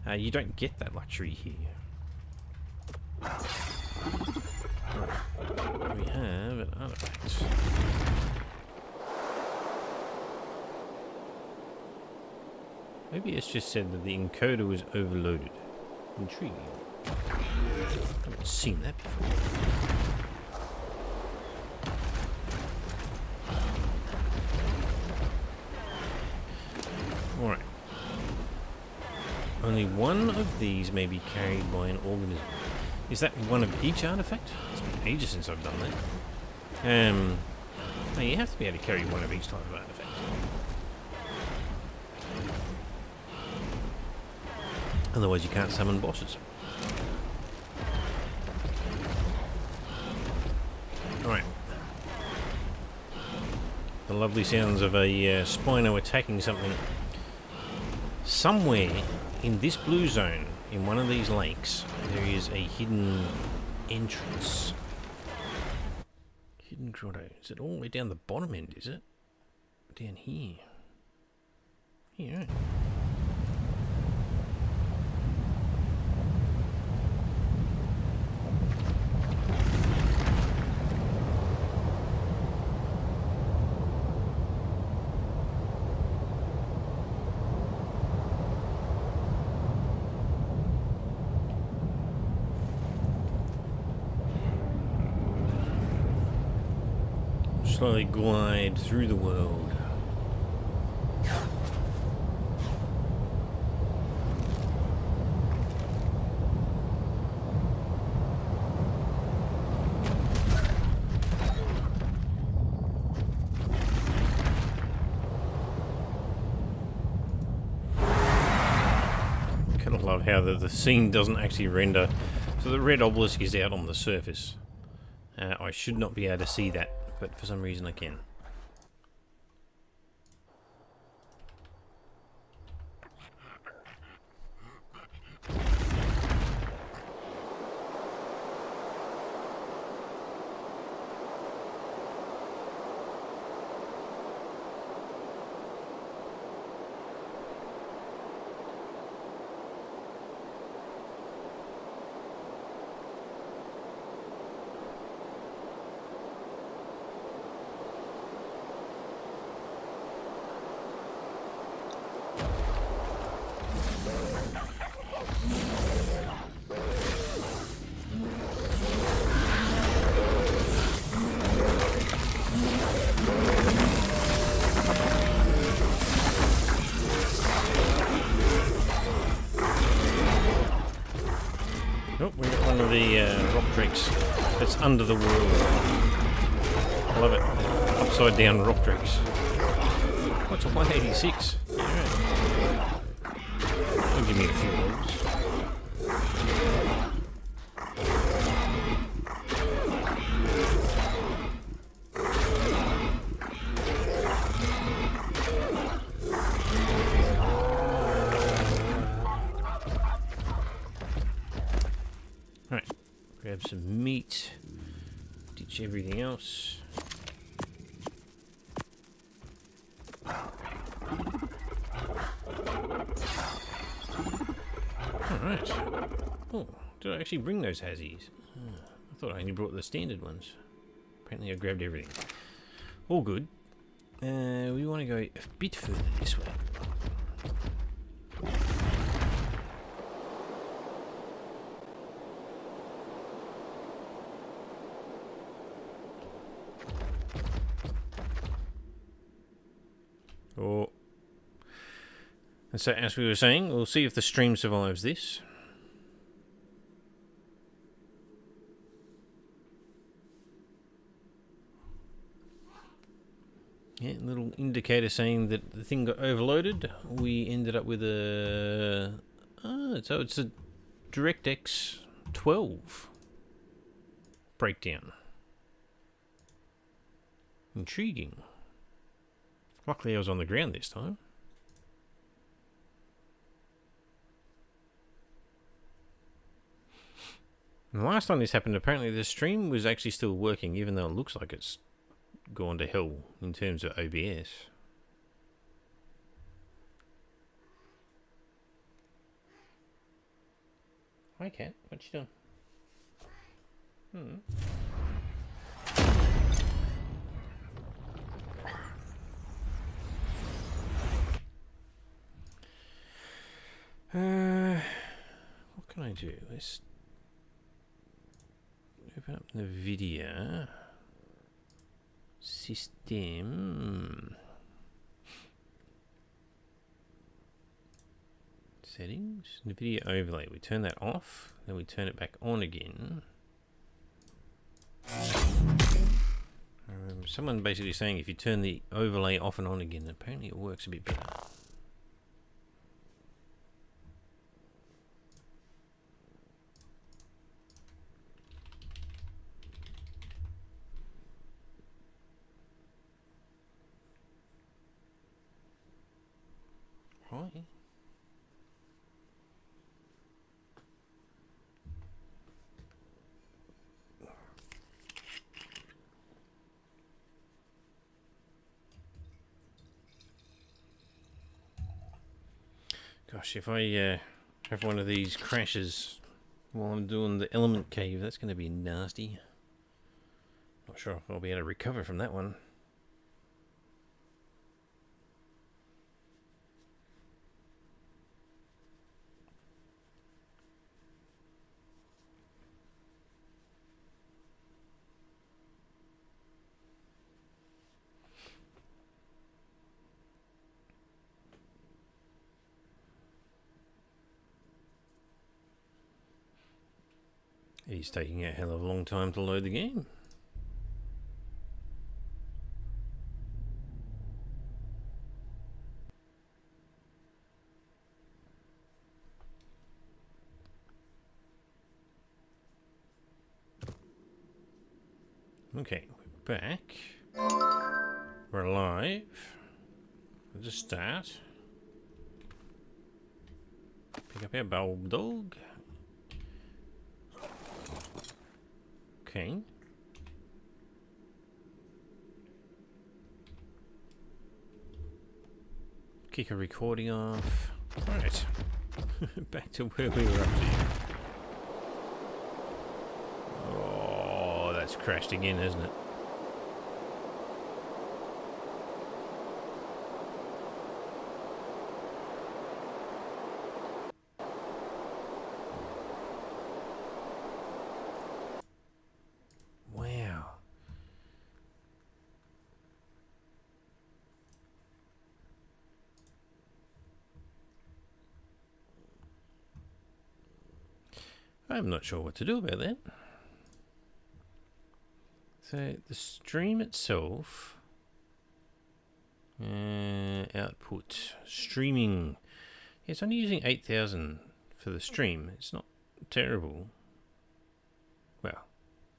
You don't get that luxury here. Right. We have an artifact. Maybe it's just said that the encoder was overloaded. Intriguing. I haven't seen that before. Alright. Only one of these may be carried by an organism. Is that one of each artifact? It's been ages since I've done that. No, you have to be able to carry one of each type of artifact. Otherwise you can't summon bosses. Alright. The lovely sounds of a Spino attacking something. Somewhere in this blue zone, in one of these lakes, there is a hidden entrance. Hidden grotto. Is it all the way down the bottom end, is it? Down here. Here, right? slowly glide through the world. Kind of love how the scene doesn't actually render. So the red obelisk is out on the surface. I should not be able to see that, but for some reason I can. Oh, we got one of the rock drakes that's under the world. I love it. Upside down rock drakes. What's a 186? Yeah. That'll give me a few rolls. Alright, grab some meat, ditch everything else. Alright. Oh, did I actually bring those hazzies? I thought I only brought the standard ones. Apparently I grabbed everything. All good. We want to go a bit further this way. Oh. And so, as we were saying, we'll see if the stream survives this. Yeah, little indicator saying that the thing got overloaded. We ended up with a... so it's a DirectX 12 breakdown. Intriguing. Luckily I was on the ground this time. And the last time this happened, apparently the stream was actually still working, even though it looks like it's gone to hell in terms of OBS. Hi cat, what you doing? What can I do? Let's open up NVIDIA system settings, NVIDIA overlay. We turn that off, then we turn it back on again. I remember someone basically saying if you turn the overlay off and on again, apparently it works a bit better. Hi. Gosh, if I have one of these crashes while I'm doing the element cave, that's going to be nasty. Not sure if I'll be able to recover from that one. He's taking a hell of a long time to load the game. Okay, we're back. We're alive. We'll just start. Pick up our bulldog. Okay. Kick a recording off. Right. Back to where we were up to. Oh, that's crashed again, hasn't it? I'm not sure what to do about that. So the stream itself, output, streaming. Yeah, it's only using 8,000 for the stream. It's not terrible. Well,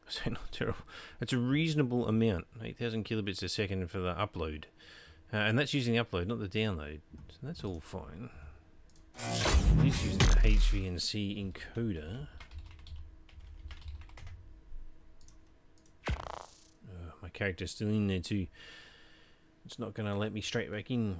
I say not terrible. It's a reasonable amount, 8,000 kilobits a second for the upload. And that's using the upload, not the download. So that's all fine. It is using the HVNC encoder. My character's still in there too. It's not going to let me straight back in.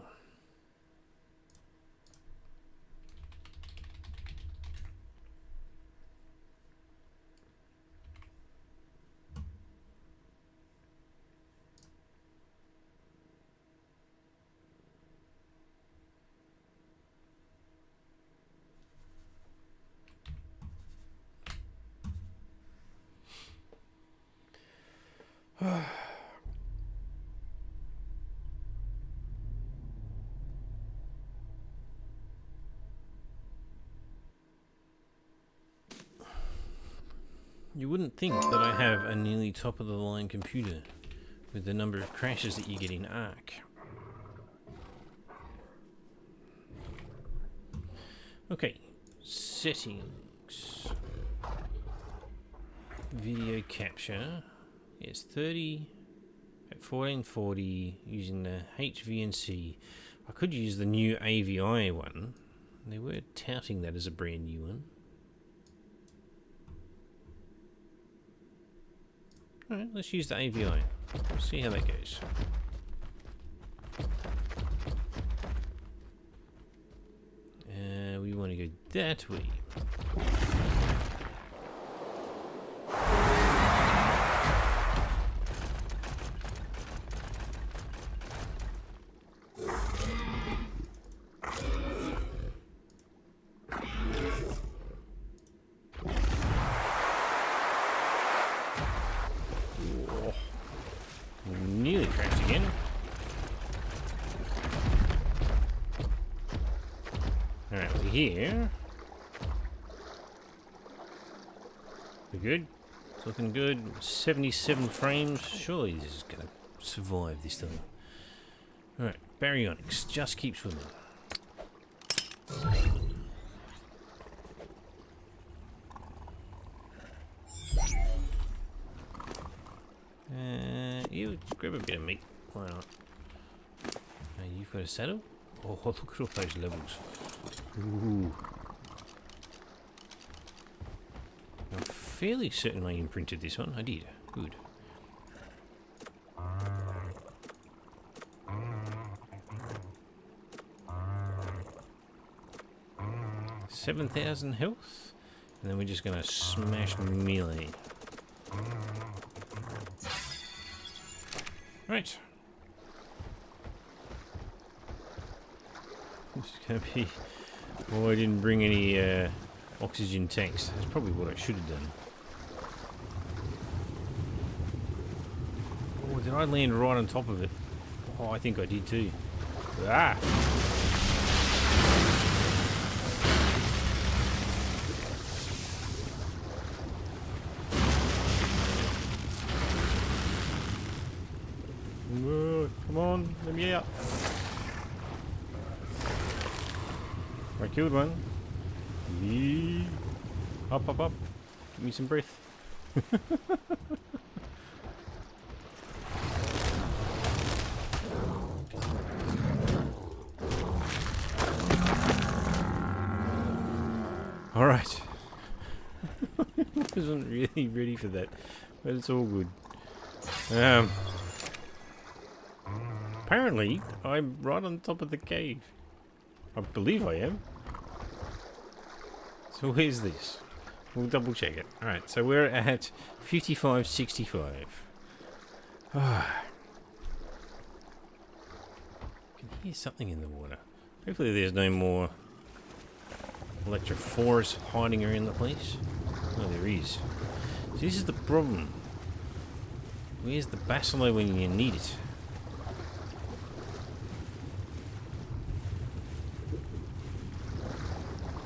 You wouldn't think that I have a nearly top-of-the-line computer with the number of crashes that you get in Ark. Okay, settings. Video capture. Yes, 30 at 1440 using the HVNC. I could use the new AVI one. They were touting that as a brand new one. Alright, let's use the AVI. See how that goes. We want to go that way. Nearly crashed again. Alright, we're here. We're good. It's looking good. 77 frames. Surely this is going to survive this thing. Alright, baryonyx. Just keep swimming. You grab a bit of meat. Why not? You've got a saddle? Oh, look at all those levels. Ooh. I'm fairly certain I imprinted this one. I did. Good. $7,000 health, and then we're just gonna smash melee. Right. This is going to be... Oh, I didn't bring any oxygen tanks. That's probably what I should have done. Oh, did I land right on top of it? Oh, I think I did too. Ah! Come on, let me out. I killed one. Yee. Up, up, up. Give me some breath. Alright. Wasn't really ready for that, but it's all good. Apparently, I'm right on top of the cave. I believe I am. So where's this? We'll double check it. Alright, so we're at 5565. I can hear something in the water. Hopefully there's no more electrophores hiding around the place. Oh, there is. So this is the problem. Where's the Basileia when you need it?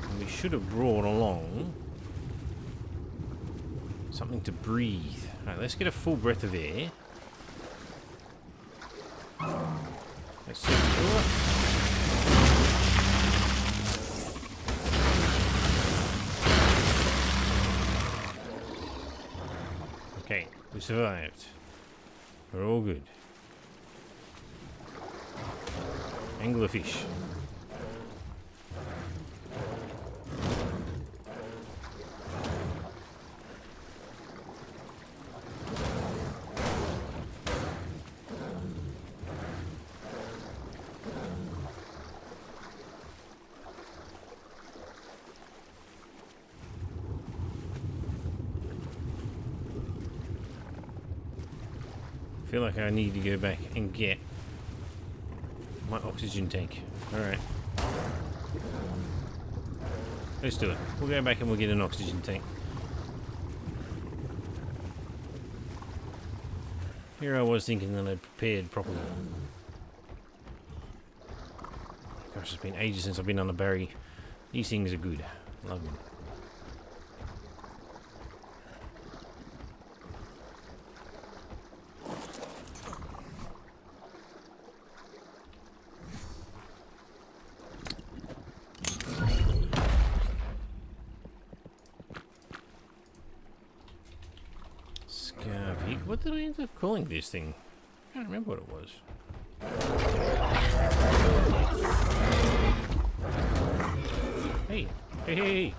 And we should have brought along something to breathe. Alright, let's get a full breath of air. Let's see. Okay, we survived. We're all good. Anglerfish. I feel like I need to go back and get my oxygen tank. Alright. Let's do it. We'll go back and we'll get an oxygen tank. Here I was thinking that I'd prepared properly. Gosh, it's been ages since I've been on a berry. These things are good. Love them. What did I end up calling this thing? I can't remember what it was. Hey, hey, hey, hey.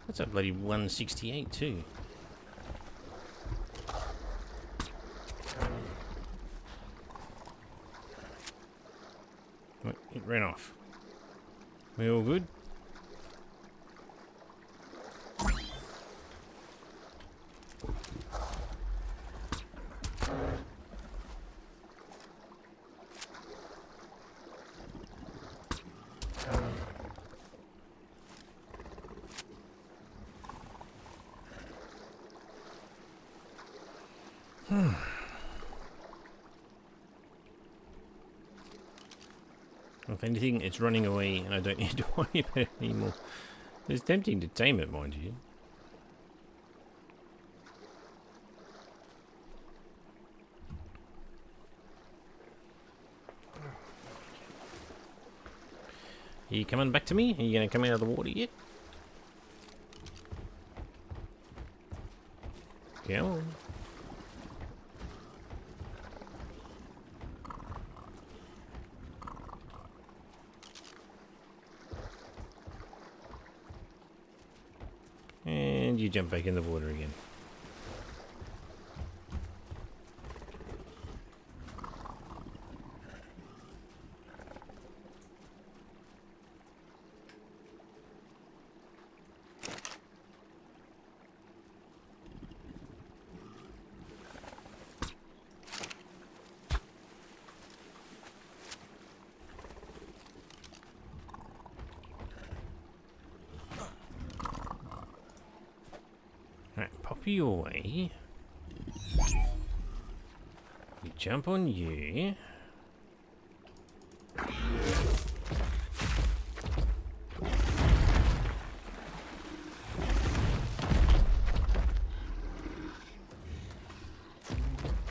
That's a bloody 168 too. It ran off. We all good? If anything, it's running away and I don't need to worry about it anymore. It's tempting to tame it, mind you. Are you coming back to me? Are you going to come out of the water yet? Come on. And you jump back in the water again. Right, pop you away. We jump on you.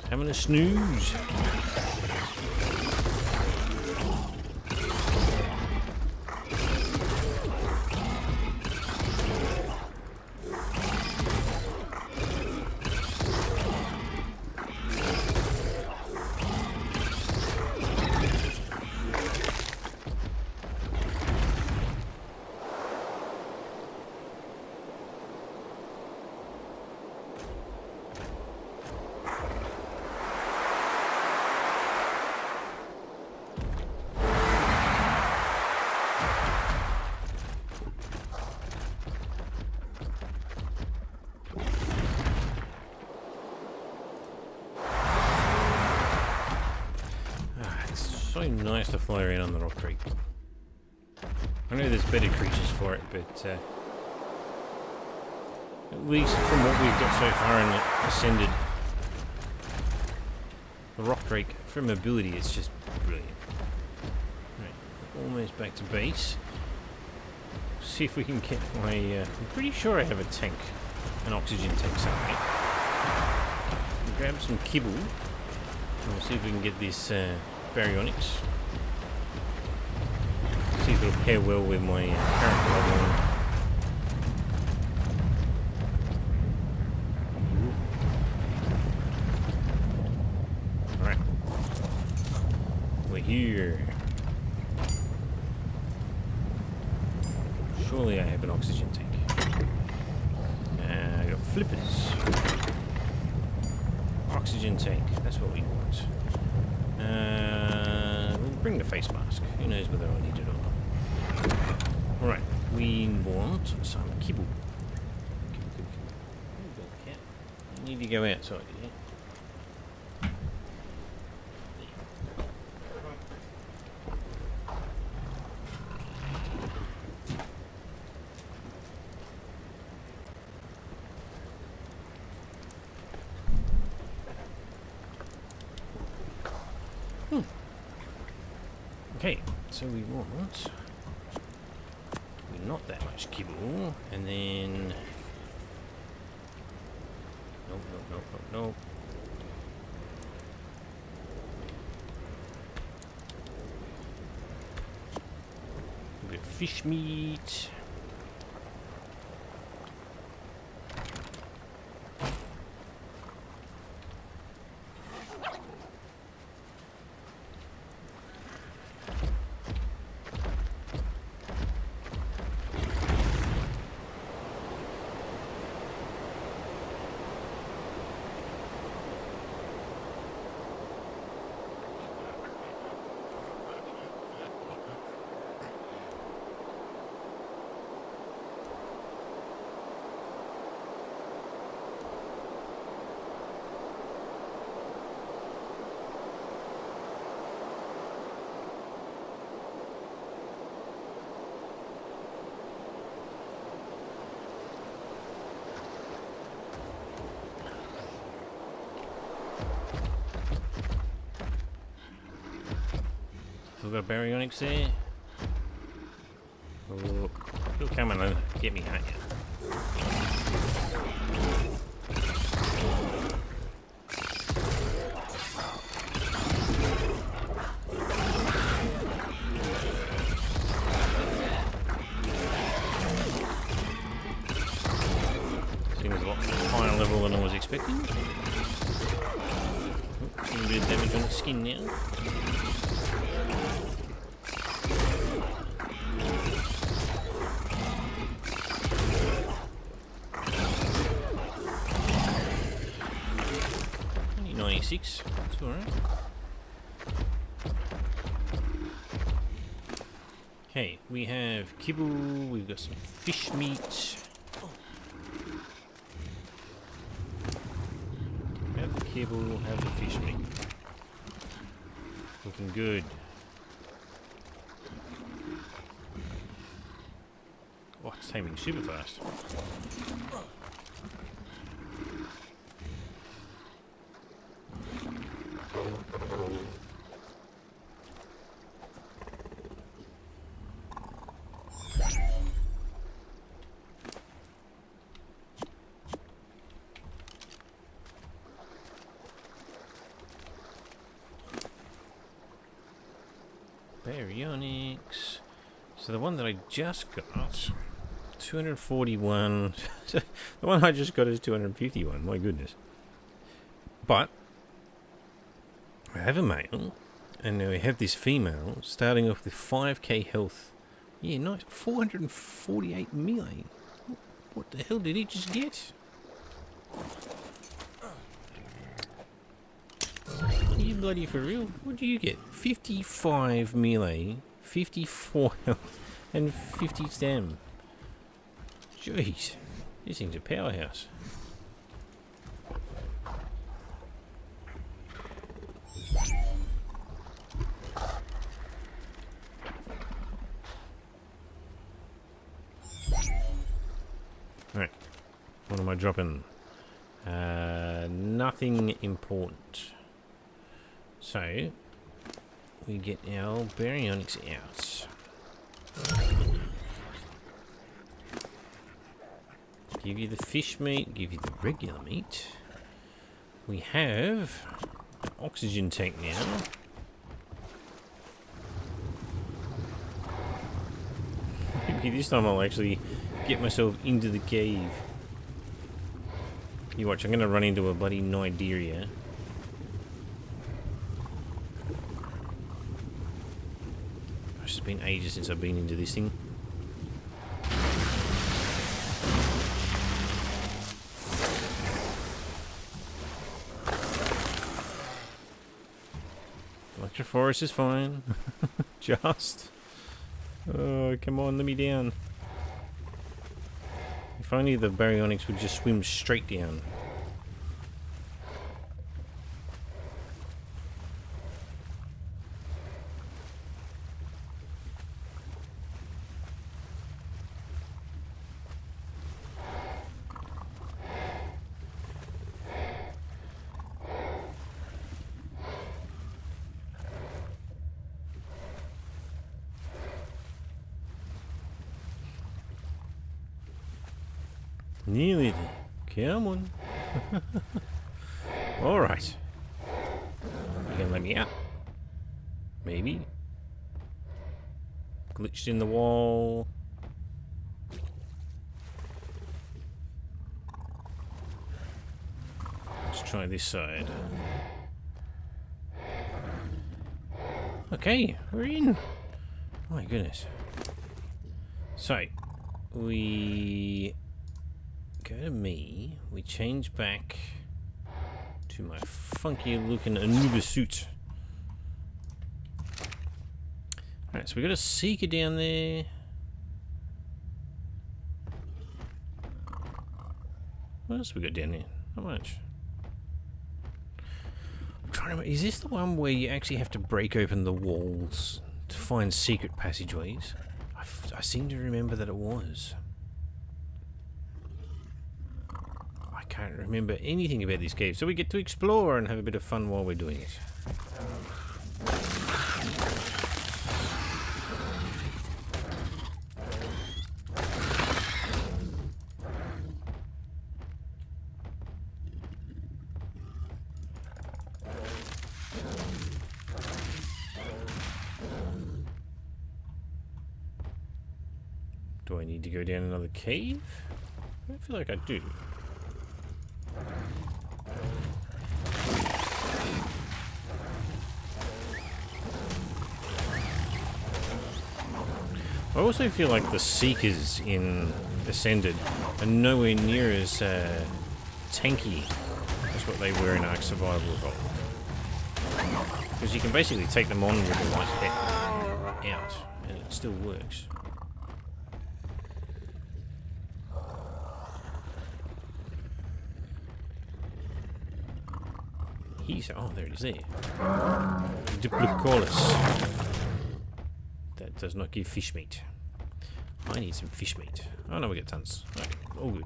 Having a snooze. So nice to fly around on the rock creek. I know there's better creatures for it, but at least from what we've got so far in Ascended, the rock creek for mobility is just brilliant. Right, almost back to base. See if we can get my. I'm pretty sure I have a tank, an oxygen tank somewhere. Grab some kibble. And we'll see if we can get this. Baryonyx. See if it'll pair well with my current bloodline. Alright. We're here. Surely I have an oxygen tank. I got flippers. Oxygen tank. That's what we want. We'll bring the face mask. Who knows whether I need it or not. Alright, we want some kibble. You need to go outside, yeah? Okay, so we want not that much kibble, and then nope. A bit of fish meat. We've got a baryonyx there. Oh, you'll come and get me, aren't you? Seeing as a lot higher level than I was expecting. Oh, a bit of damage on the skin now. It's alright. Okay, we have kibble, we've got some fish meat. Have the kibble, have the fish meat. Looking good. Oh, it's taming super fast. baryonyx. So the one that I just got, 241. The one I just got is 251. My goodness. But I have a male, and now we have this female starting off with 5k health. Yeah, nice. 448 melee. What the hell did he just get? Are you bloody for real? What do you get? 55 melee, 54 health, and 50 stam. Jeez, this thing's a powerhouse. Alright, what am I dropping? Nothing important. So, we get our baryonyx out. Give you the fish meat, give you the regular meat. We have an oxygen tank now. Maybe this time I'll actually get myself into the cave. You watch, I'm going to run into a bloody Nidaria. It's been ages since I've been into this thing. Electrophorus is fine. Just. Oh, come on, let me down. If only the baryonyx would just swim straight down. Nearly there. Come on. Alright. You gonna let me out? Maybe. Glitched in the wall. Let's try this side. Okay, we're in. My goodness. So, we go to me, we change back to my funky looking Anubis suit. Alright, so we got a Seeker down there. What else we got down there? Not much. I'm trying to remember, is this the one where you actually have to break open the walls to find secret passageways? I seem to remember that it was. I can't remember anything about this cave, so we get to explore and have a bit of fun while we're doing it. Do I need to go down another cave? I feel like I do. I also feel like the Seekers in Ascended are nowhere near as tanky as what they were in Ark Survival Evolved. Because you can basically take them on with the right hit out, and it still works. Oh, there it is there. Diplocaulus. That does not give fish meat. I need some fish meat. Oh no, we get tons. Okay, all good.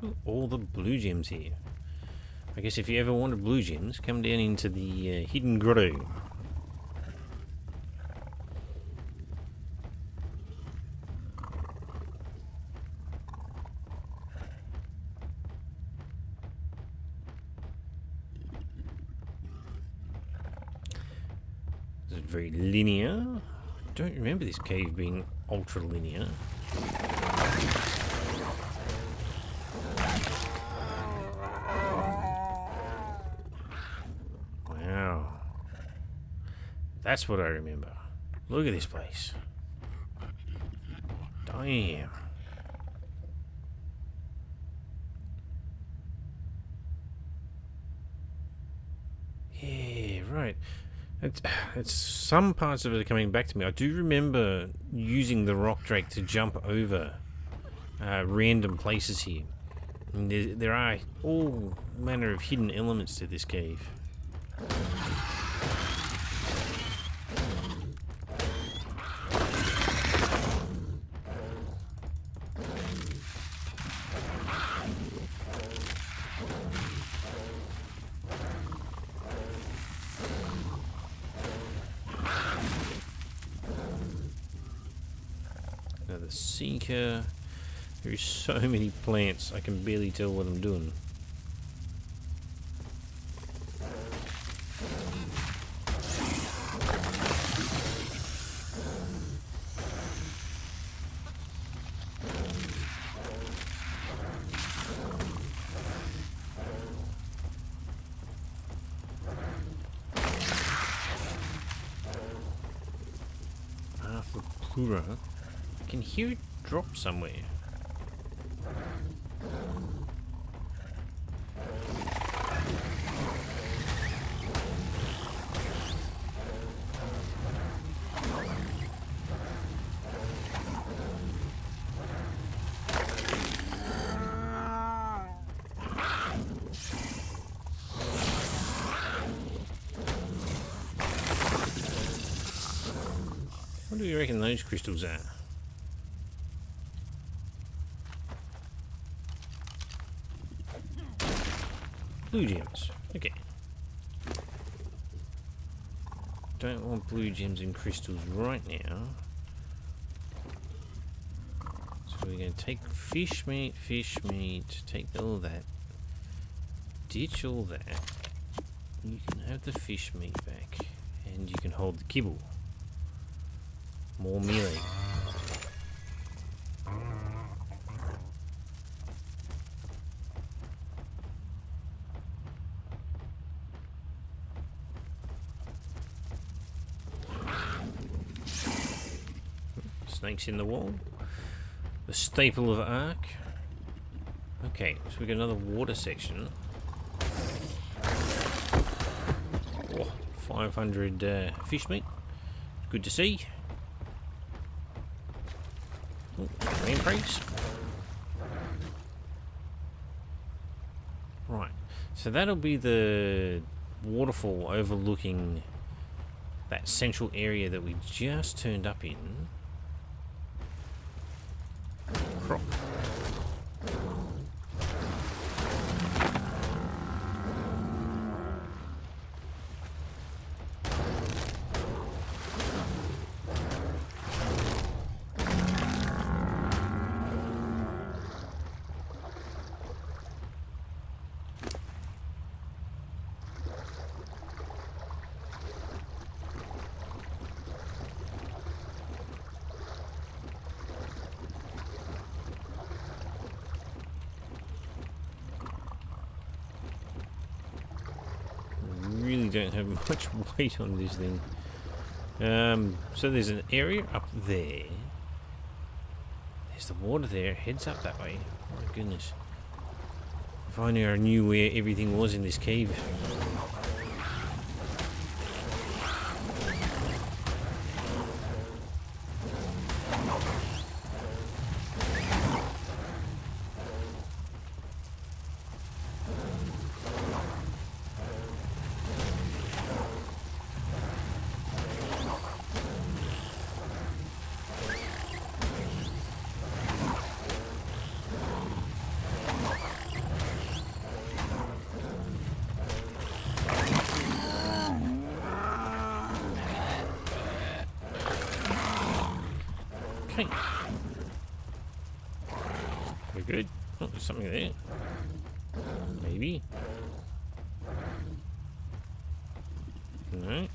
Ooh, all the blue gems here. I guess if you ever wanted blue gems, come down into the hidden grotto. very linear. Don't remember this cave being ultra linear. Wow. That's what I remember. Look at this place. Damn. Yeah, right. It's some parts of it are coming back to me. I do remember using the rock drake to jump over random places here. And there are all manner of hidden elements to this cave. Another seeker. There is so many plants, I can barely tell what I'm doing. Plura. I can hear it drop somewhere. What do you reckon those crystals are? Blue gems. Okay. Don't want blue gems and crystals right now. So we're going to take fish meat, take all that. Ditch all that. You can have the fish meat back. And you can hold the kibble. More melee. Snakes in the wall. The staple of Ark. Okay, so we got another water section. Oh, 500 fish meat. Good to see. Oh, lampreys. Right, so that'll be the waterfall overlooking that central area that we just turned up in. Croc. Don't have much weight on this thing. So there's an area up there. There's the water there. Heads up that way. Oh my goodness. If only I knew where everything was in this cave. Okay. We're good. Oh, there's something there. Maybe. No.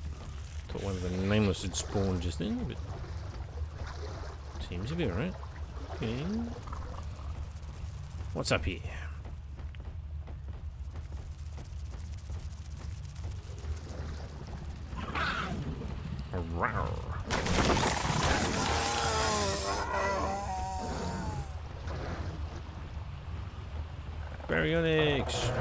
Thought one of the nameless had spawned just then, but seems to be alright. Okay. What's up here? Rawr. Baryonyx!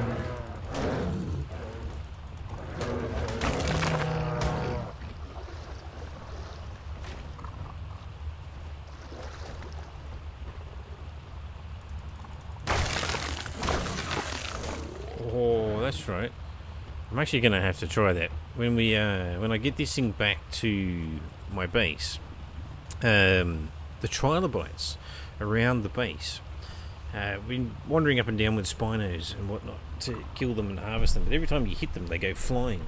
Oh, that's right. I'm actually going to have to try that when when I get this thing back to my base. The trilobites around the base. I've been wandering up and down with Spinos and whatnot to kill them and harvest them, but every time you hit them, they go flying.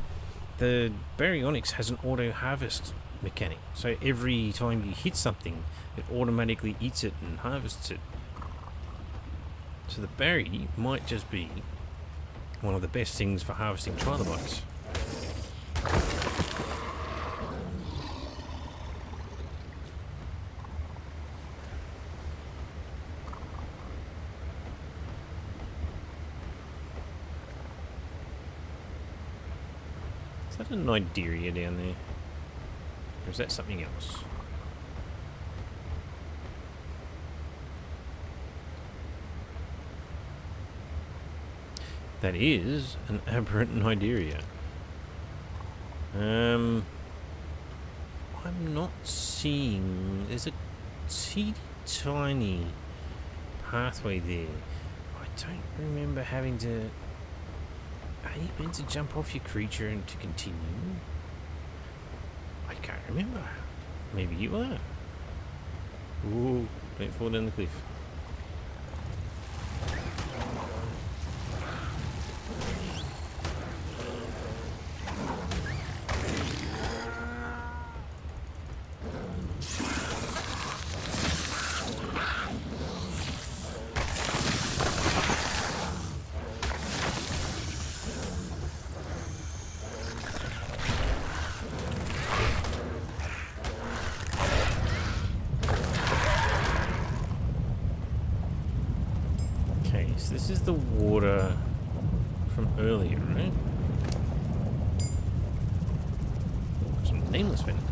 The Baryonyx has an auto harvest mechanic, so every time you hit something, it automatically eats it and harvests it. So the berry might just be one of the best things for harvesting trilobites. Is that a Nideria down there? Or is that something else? That is an aberrant Nideria. I'm not seeing... There's a teeny tiny pathway there. I don't remember having to... Are you meant to jump off your creature and to continue? I can't remember. Maybe you are. Ooh, don't fall down the cliff. This is the water from earlier, right? Some nameless venom.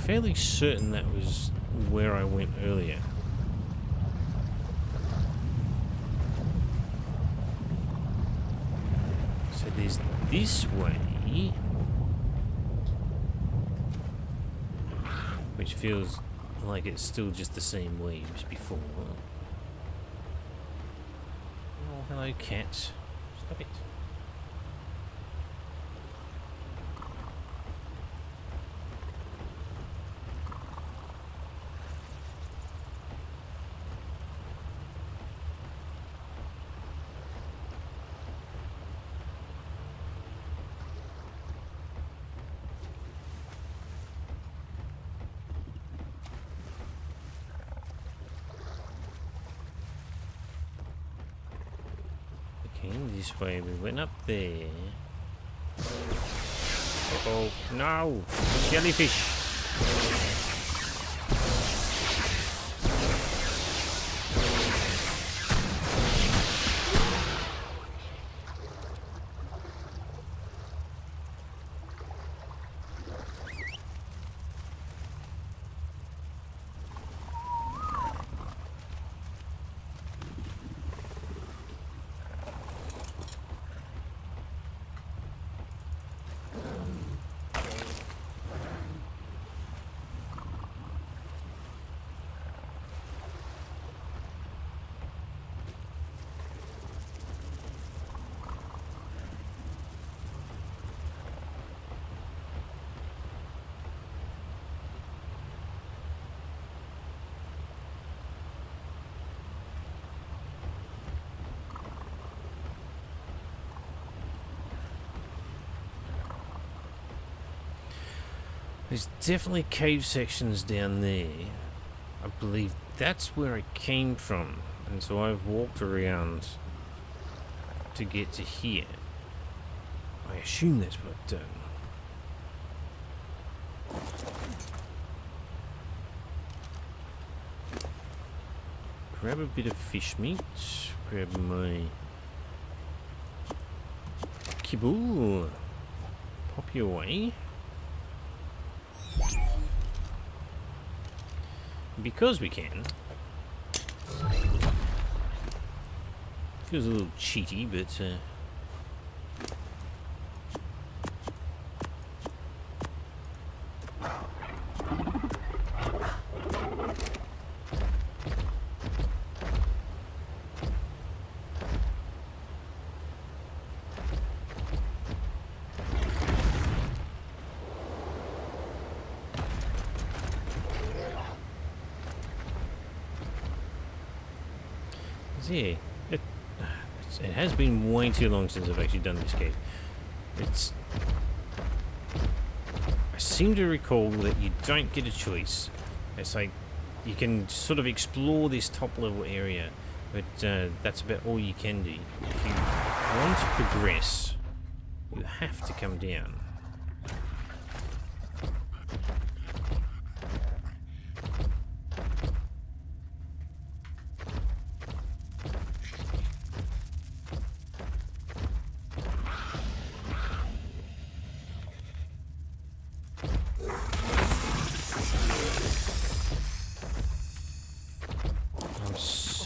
Fairly certain that was where I went earlier. So there's this way, which feels like it's still just the same way as before. Oh, hello, cat. Stop it. This way we went up there. Uh-oh, no! Jellyfish! There's definitely cave sections down there. I believe that's where I came from, and so I've walked around to get to here. I assume that's what I've done. Grab a bit of fish meat. Grab my kibble. Pop you away. Because we can. Feels a little cheaty, but yeah, it has been way too long since I've actually done this game. I seem to recall that you don't get a choice. It's like you can sort of explore this top level area, but that's about all you can do. If you want to progress, you have to come down.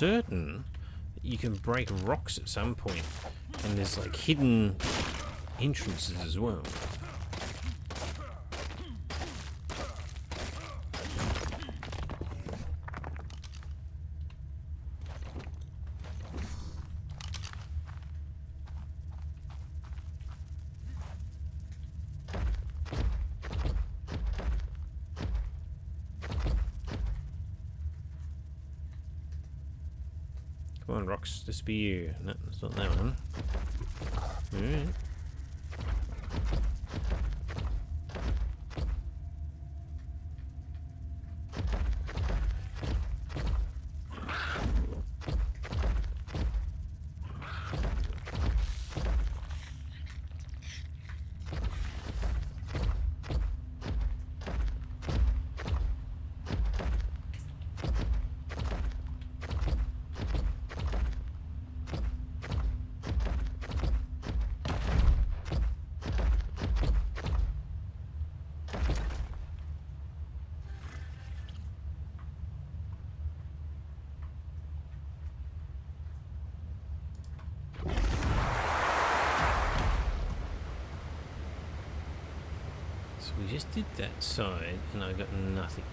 Certain that you can break rocks at some point, and there's like hidden entrances as well. Come on, rocks, the spear. No, it's not that one. Alright. So we just did that side, and I got nothing.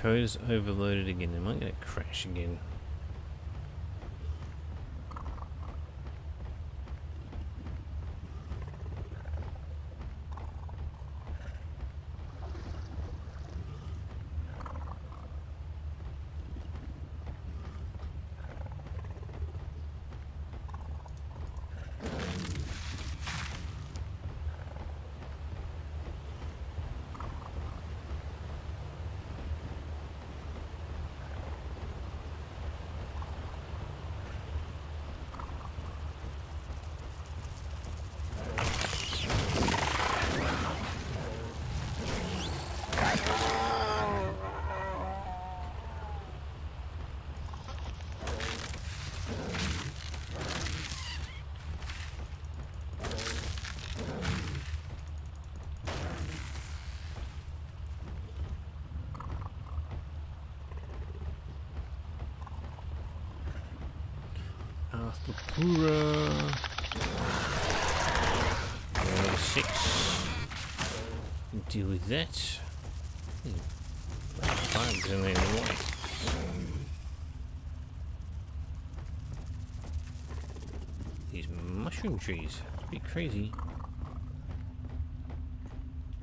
Code is overloaded again. Am I going to crash again? Arthropura. Level 6. Deal with that. Bugs in there anyway. These mushroom trees. It's a bit crazy.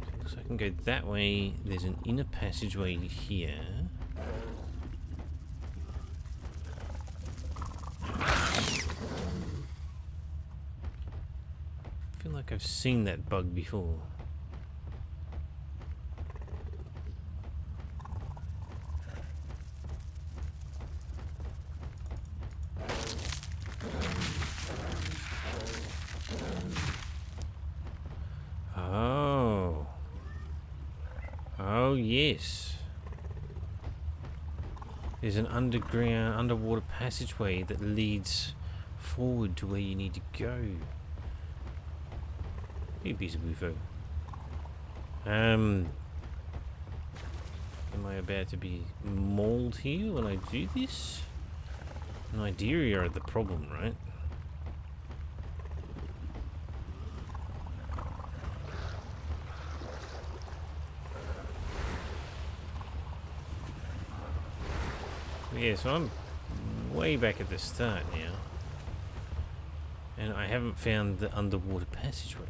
So looks like I can go that way. There's an inner passageway here. I feel like I've seen that bug before. Oh yes. There's an underwater passageway that leads forward to where you need to go. Hey, piece of bufo. Am I about to be mauled here when I do this? Nigeria are the problem, right? Yeah, so I'm way back at the start now. And I haven't found the underwater passageway.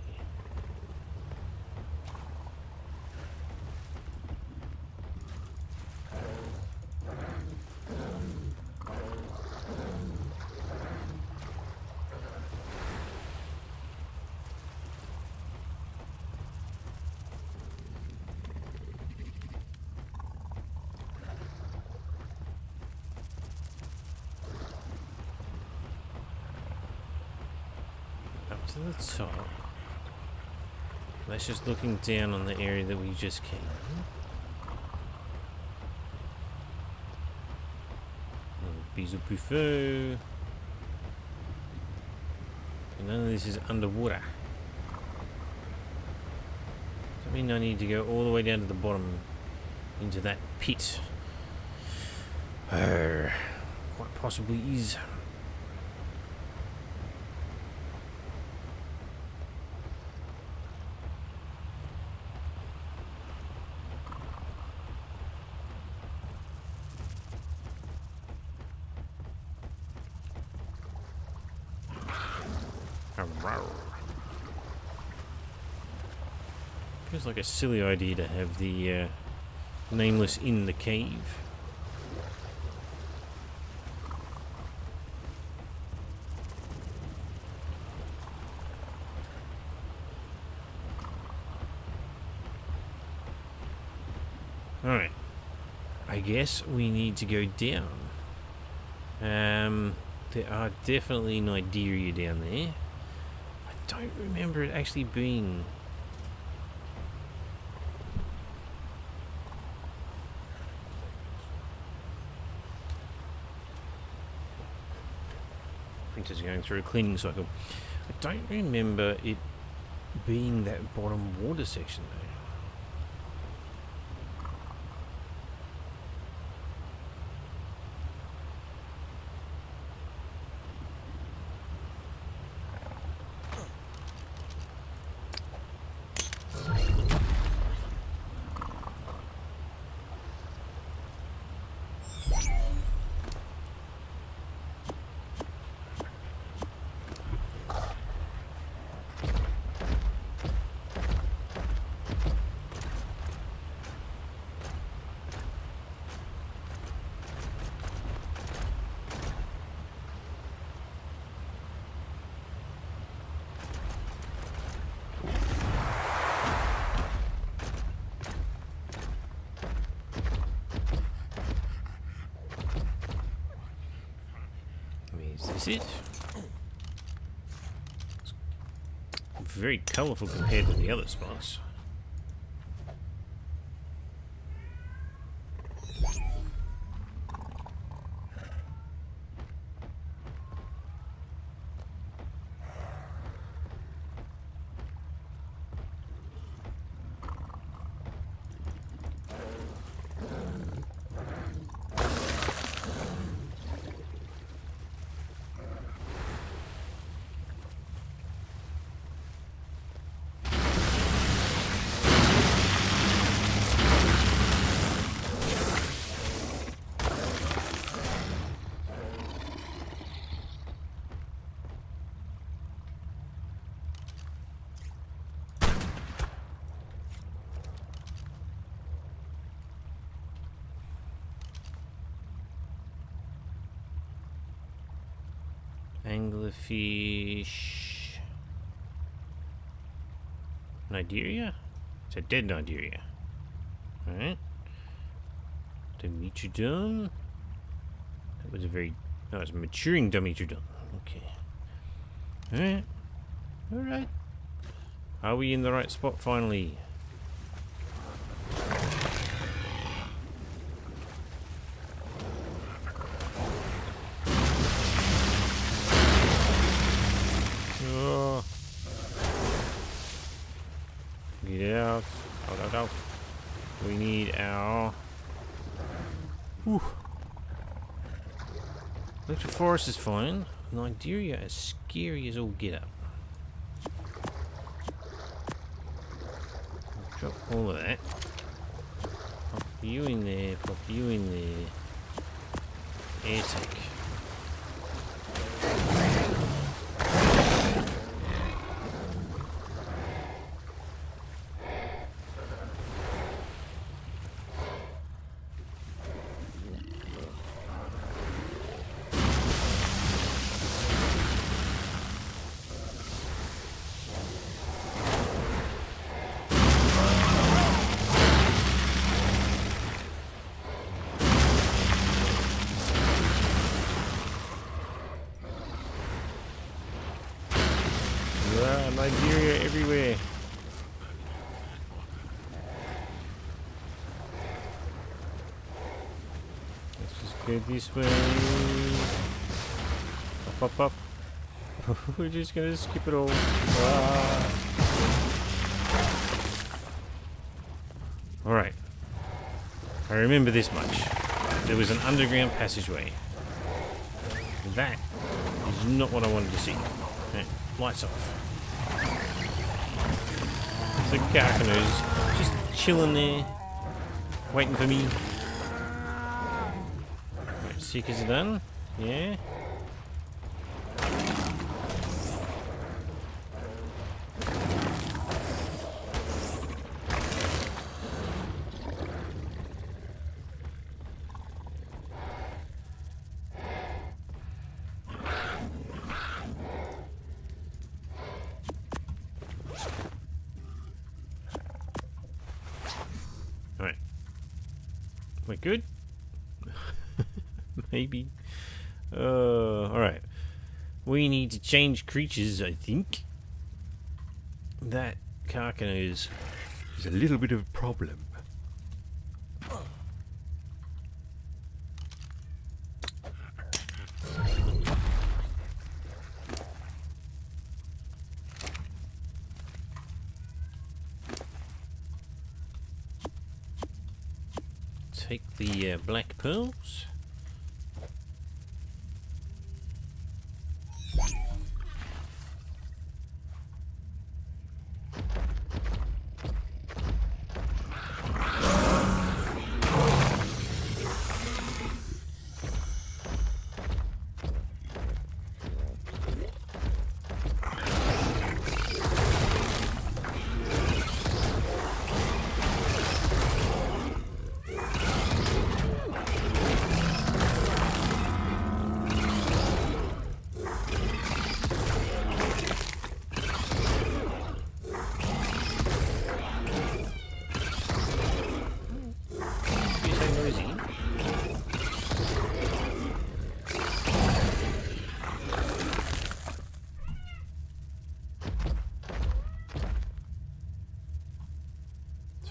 To the top. That's just looking down on the area that we just came. Bisou Buffet. None of this is underwater. Does that mean I need to go all the way down to the bottom into that pit? Quite possibly is. Feels like a silly idea to have the nameless in the cave. Alright. I guess we need to go down. There are definitely Nigeria down there. I don't remember it actually being... Printer's going through a cleaning cycle. I don't remember it being that bottom water section though. Is this it? It's very colourful compared to the other spots. Anglerfish. Nigeria? It's a dead Nigeria. Alright. Dimetrodon. That was a very... That was a maturing Dimetrodon. Okay. Alright. Alright. Are we in the right spot finally? Oh. Get out. Out. We need our... Whew. Electroforest is fine. Nigeria is scary as all get up. I'll drop all of that. Pop you in there, pop you in there. Air tank. Nigeria everywhere. Let's just go this way. Up. We're just gonna skip it all. Alright. I remember this much. There was an underground passageway. That is not what I wanted to see. Right, lights off. The Garganos just chilling there, waiting for me. Right, Seekers are done. Yeah. We're good? Maybe. Alright. We need to change creatures, I think. That Carcano is a little bit of a problem. Take the black pearls.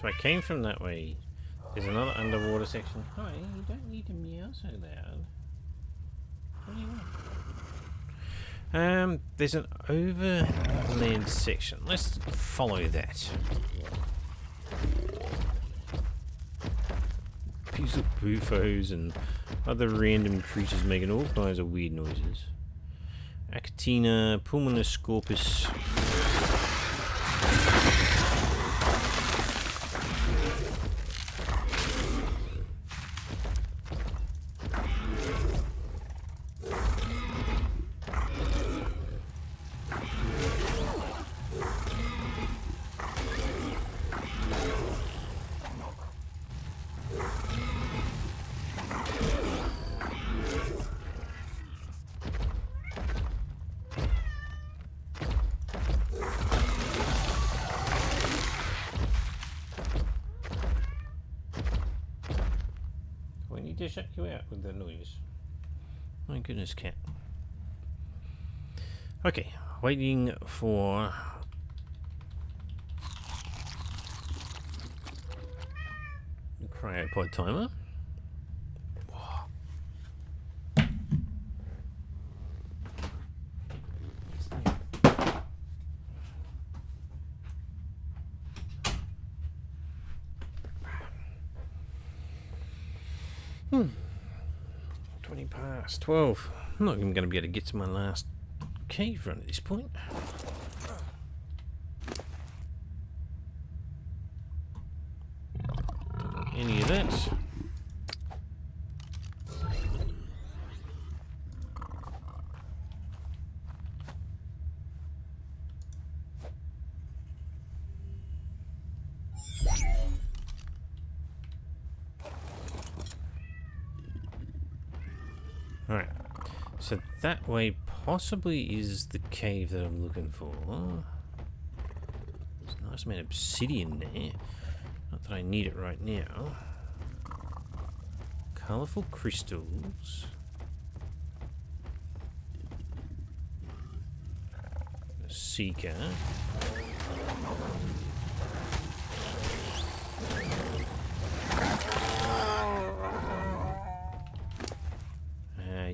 So I came from that way. There's another underwater section. Hi, you don't need to meow so loud. What do you want? There's an overland section. Let's follow that. Piece of bufos and other random creatures making all kinds of weird noises. Achatina, Pulmonoscorpus. me to shut you out with the noise. My goodness, cat. Okay, waiting for the cryopod timer. Hmm. 20 past 12. I'm not even going to be able to get to my last cave run at this point. Don't want any of that. Alright, so that way possibly is the cave that I'm looking for. There's a nice amount of obsidian there. Not that I need it right now. Colourful crystals. A seeker.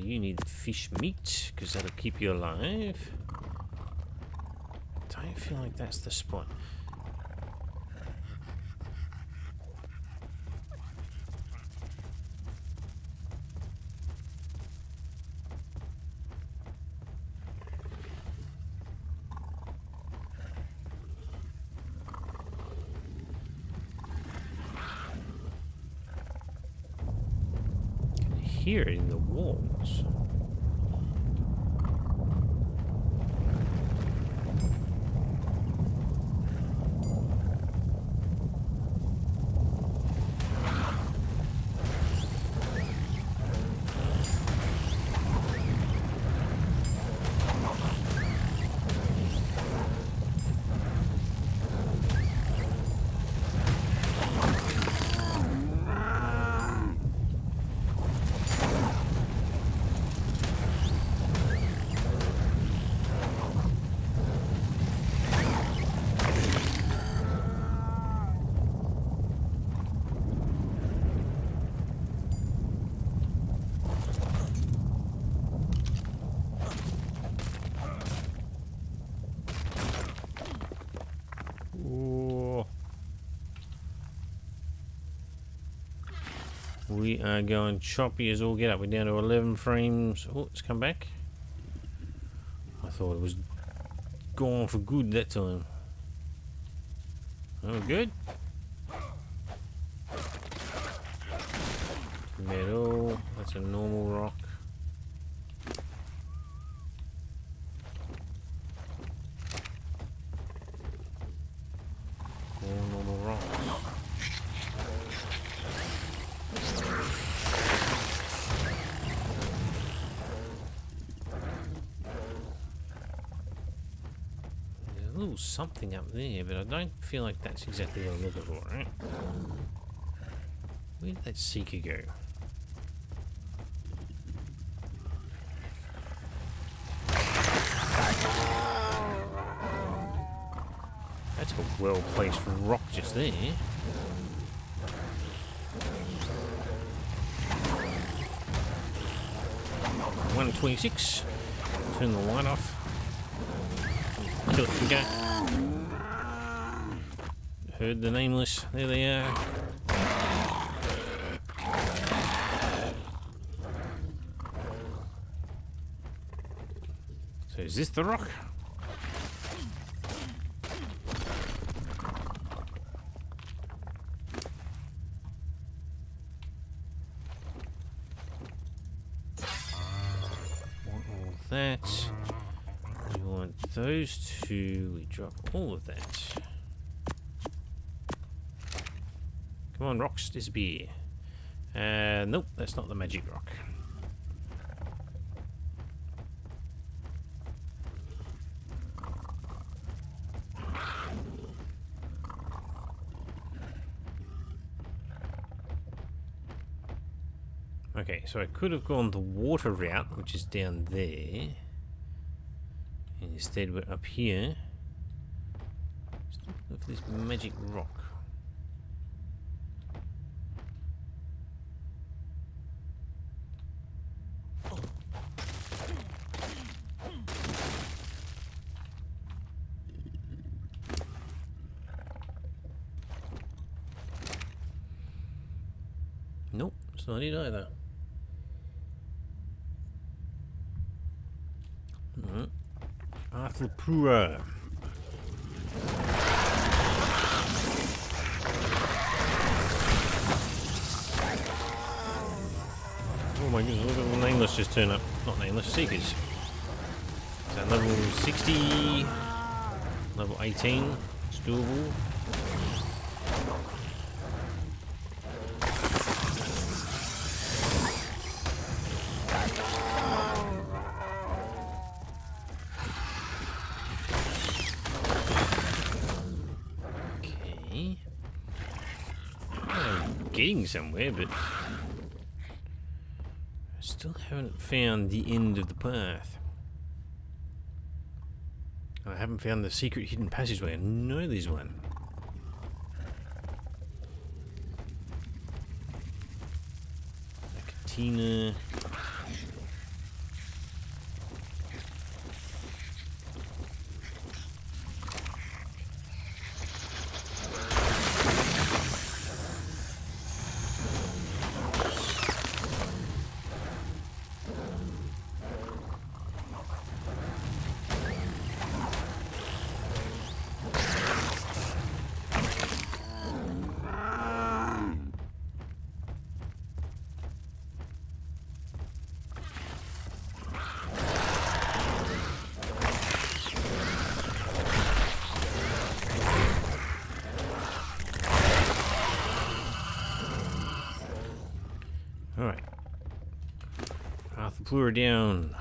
You need fish meat, because that'll keep you alive. Don't feel like that's the spot. Here in the walls. We are going choppy as all get up. We're down to 11 frames. Oh, it's come back. I thought it was gone for good that time. Oh, good. Metal. That's a normal rock. All normal rocks. A little something up there, but I don't feel like that's exactly what I'm looking for, right? Where did that seeker go? That's a well-placed rock just there. 126. Turn the light off. Kill it, figure. Heard the nameless. There they are. So is this the rock? Want all that. We want those two. We drop all of that. Come on, rocks, disappear. Nope, that's not the magic rock. Okay, so I could have gone the water route, which is down there. And instead we're up here. Still looking for this magic rock. Nope, it's not it either. Arthropura. Oh my goodness, look at the nameless just turn up. Not nameless, seekers. Is that level 60? Level 18? It's doable. Getting somewhere, but I still haven't found the end of the path. I haven't found the secret hidden passageway. I know there's one. A Katina. Alright. Arthropura down.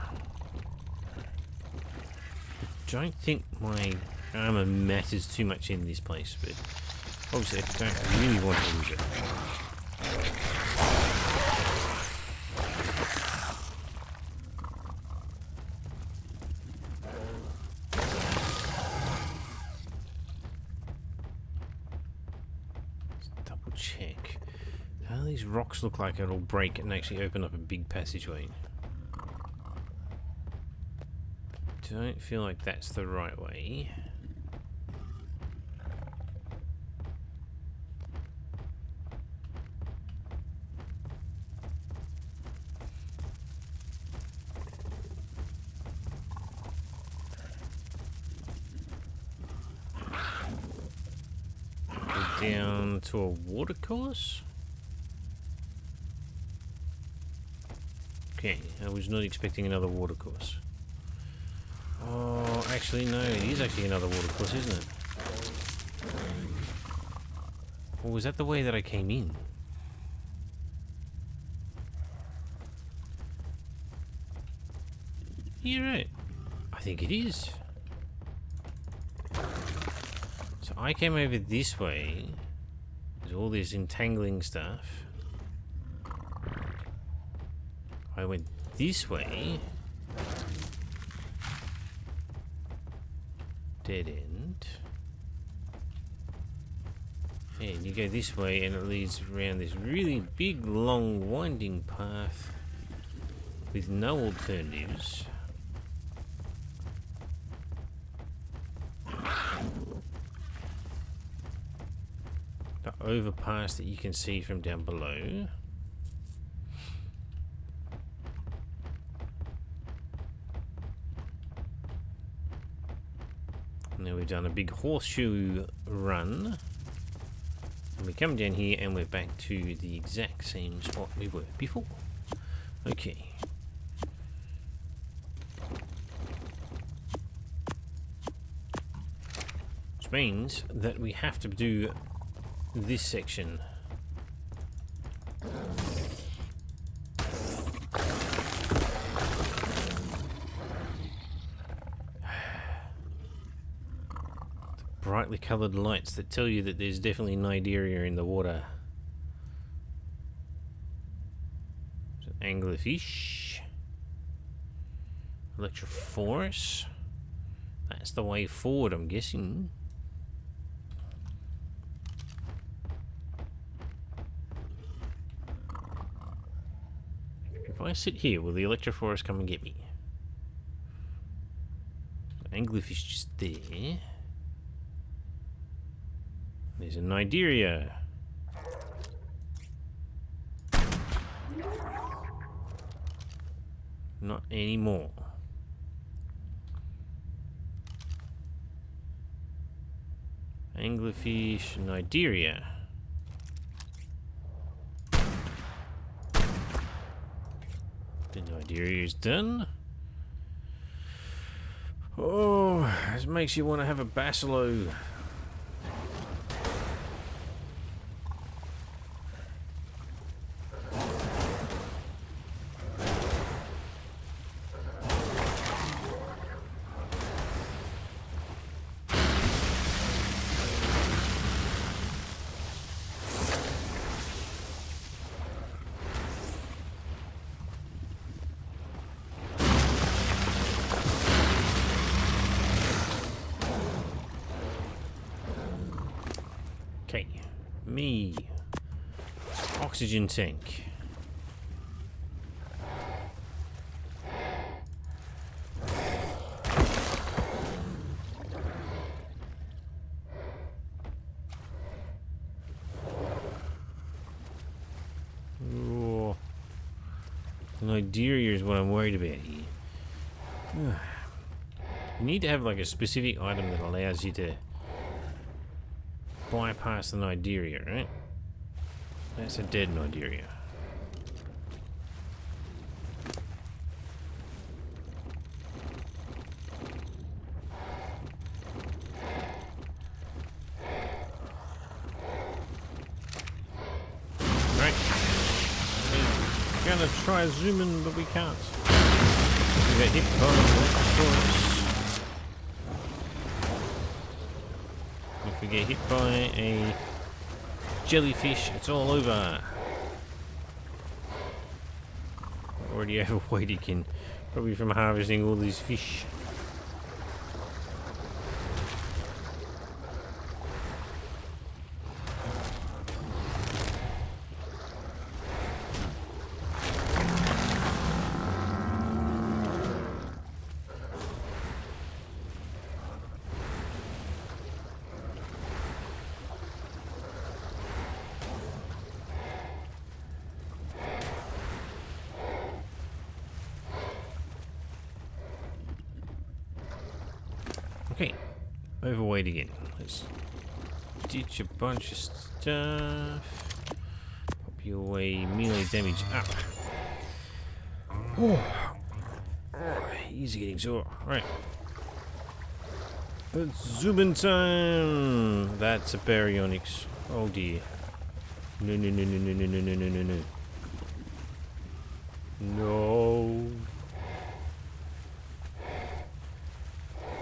I don't think my armor matters too much in this place, but obviously I don't really want to lose it. Let's double check. How do these rocks look like it'll break and actually open up a big passageway? Don't feel like that's the right way. Go down to a watercourse? Okay, I was not expecting another watercourse. Oh, actually, no, it is actually another watercourse, isn't it? Or was that the way that I came in? You're right. I think it is. So I came over this way. There's all this entangling stuff. I went this way. Dead end. And you go this way and it leads around this really big, long, winding path with no alternatives. The overpass that you can see from down below. Now we've done a big horseshoe run. And we come down here and we're back to the exact same spot we were before. Okay. Which means that we have to do this section. Brightly coloured lights that tell you that there's definitely Nidaria in the water. Anglerfish. Electrophorus. That's the way forward, I'm guessing. If I sit here, will the Electrophorus come and get me? Anglerfish just there. There's a Nideria. Not anymore. Anglerfish, Nideria. The Nideria is done. Oh, this makes you want to have a Basilo. Okay, me. Oxygen tank. Oh, Nideria is what I'm worried about here. You need to have like a specific item that allows you to bypass the Nideria, right? That's a dead Nideria. Right. We're gonna try zooming, but we can't. We got hit by Electrophorus. If we get hit by a jellyfish, it's all over. Already overweight again, probably from harvesting all these fish. Okay, overweight again. Let's ditch a bunch of stuff. Pop you away, melee damage up. Oh, easy getting sore. Right. It's zooming time. That's a baryonyx. Oh dear. No, no, no, no, no, no, no, no, no, no, no. No.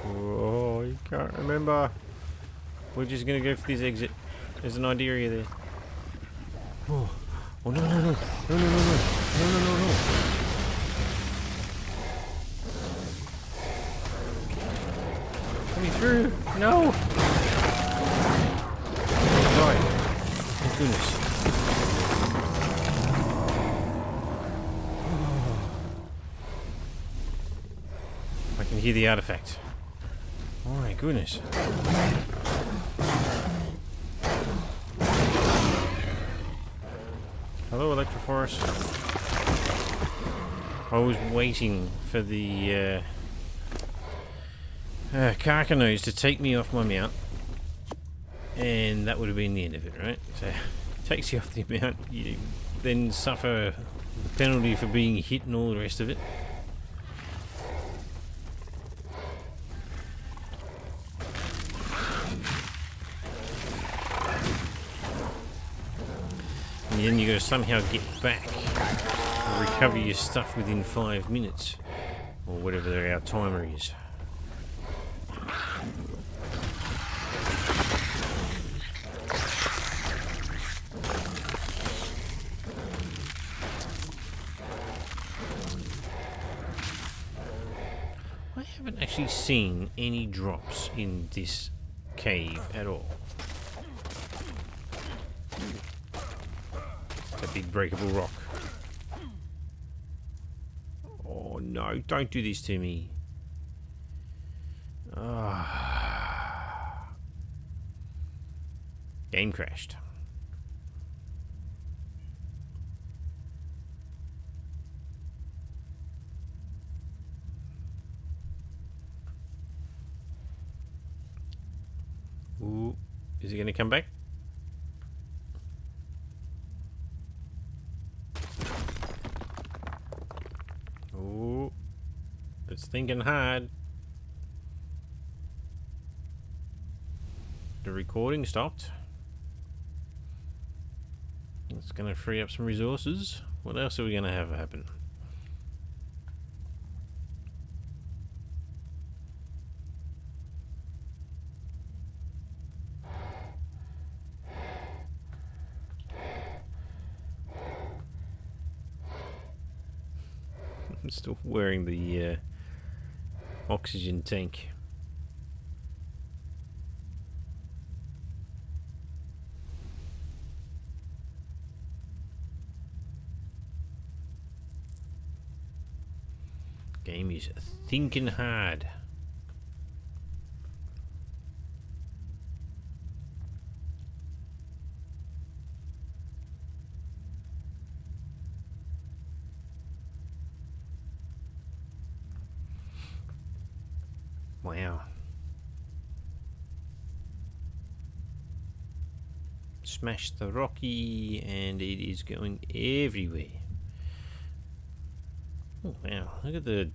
Oh, you can't remember. We're just gonna go for this exit. There's an Nideria there. Oh, oh no, no, no, no, no, no, no, no, no, no, no. Let me through. No. Sorry. Thank goodness. I can hear the artifact. Oh my goodness. Hello, Electrophorus. I was waiting for the Carcanos to take me off my mount, and that would have been the end of it, right? So, takes you off the mount, you then suffer the penalty for being hit and all the rest of it. And then you got to somehow get back and recover your stuff within 5 minutes, or whatever our timer is. haven't actually seen any drops in this cave at all. A big breakable rock. Oh no, don't do this to me. Game crashed. Ooh, is he going to come back? Ooh, it's thinking hard. The recording stopped. It's going to free up some resources. What else are we going to have happen? I'm still wearing the oxygen tank. Game is thinking hard. Wow. Smash the Rocky and it is going everywhere. Oh, wow, look at the...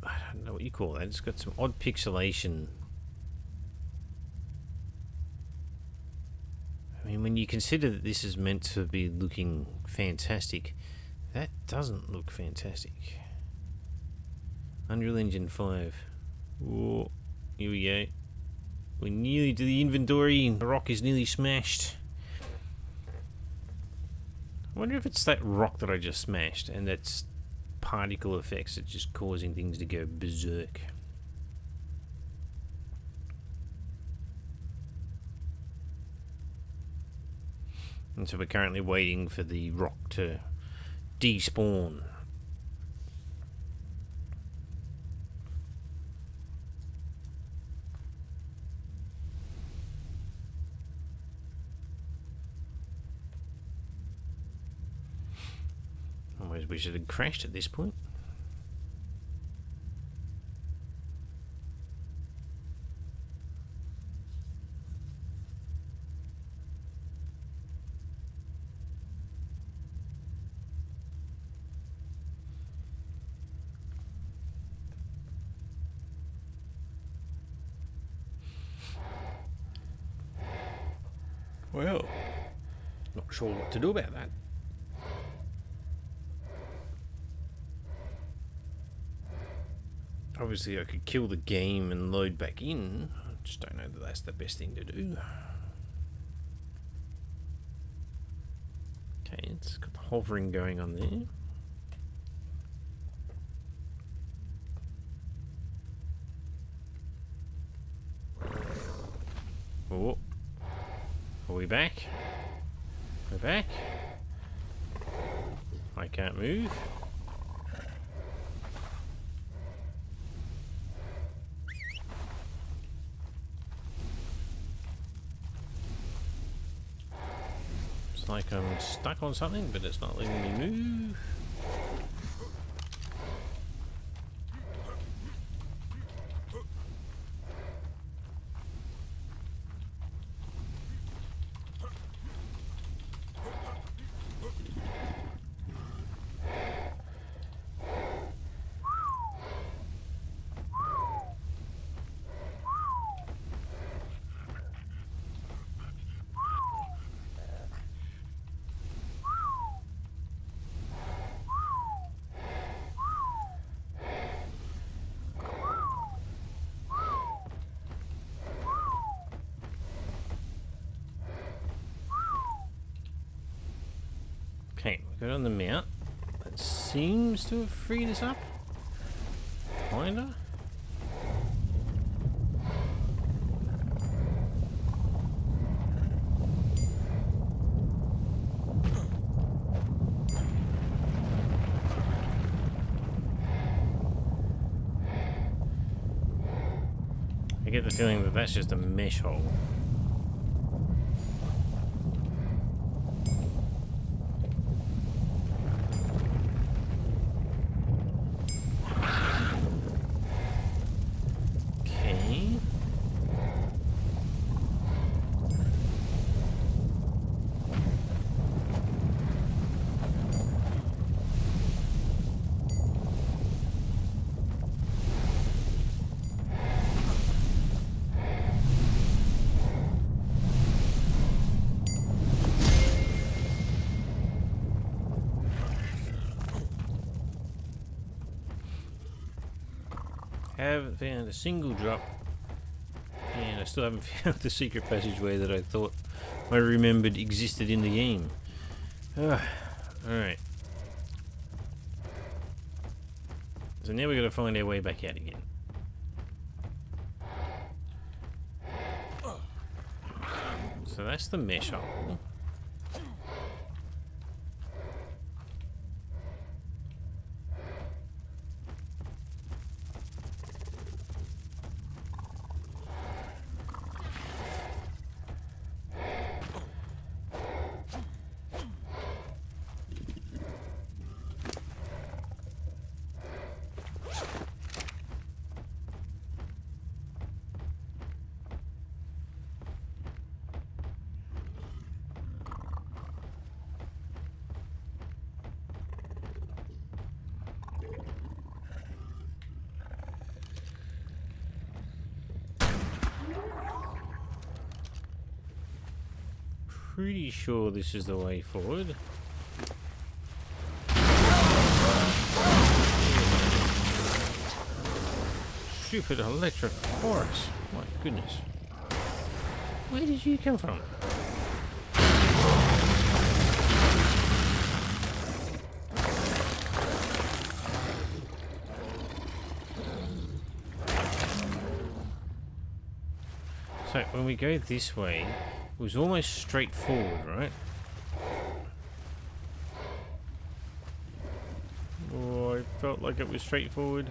I don't know what you call that. It's got some odd pixelation. I mean, when you consider that this is meant to be looking fantastic, that doesn't look fantastic. Unreal Engine 5. Oh, here we go. We're nearly to the inventory and the rock is nearly smashed. I wonder if it's that rock that I just smashed and that's particle effects that's just causing things to go berserk. And so we're currently waiting for the rock to despawn. Almost wish it had crashed at this point. Well, not sure what to do about that. Obviously I could kill the game and load back in. I just don't know that that's the best thing to do. Okay, it's got the hovering going on there. Oh, are we back? We're back. I can't move. It's like I'm stuck on something, but it's not letting me move. Okay, we got on the mount. That seems to have freed us up. Kinda? I get the feeling that that's just a mesh hole. Okay. Haven't found a single drop, and I still haven't found the secret passageway that I thought I remembered existed in the game. Alright. So now we've got to find our way back out again. So that's the mesh hole. Pretty sure this is the way forward. Stupid electric force. My goodness. Where did you come from? So when we go this way, it was almost straightforward, right? Oh, I felt like it was straightforward.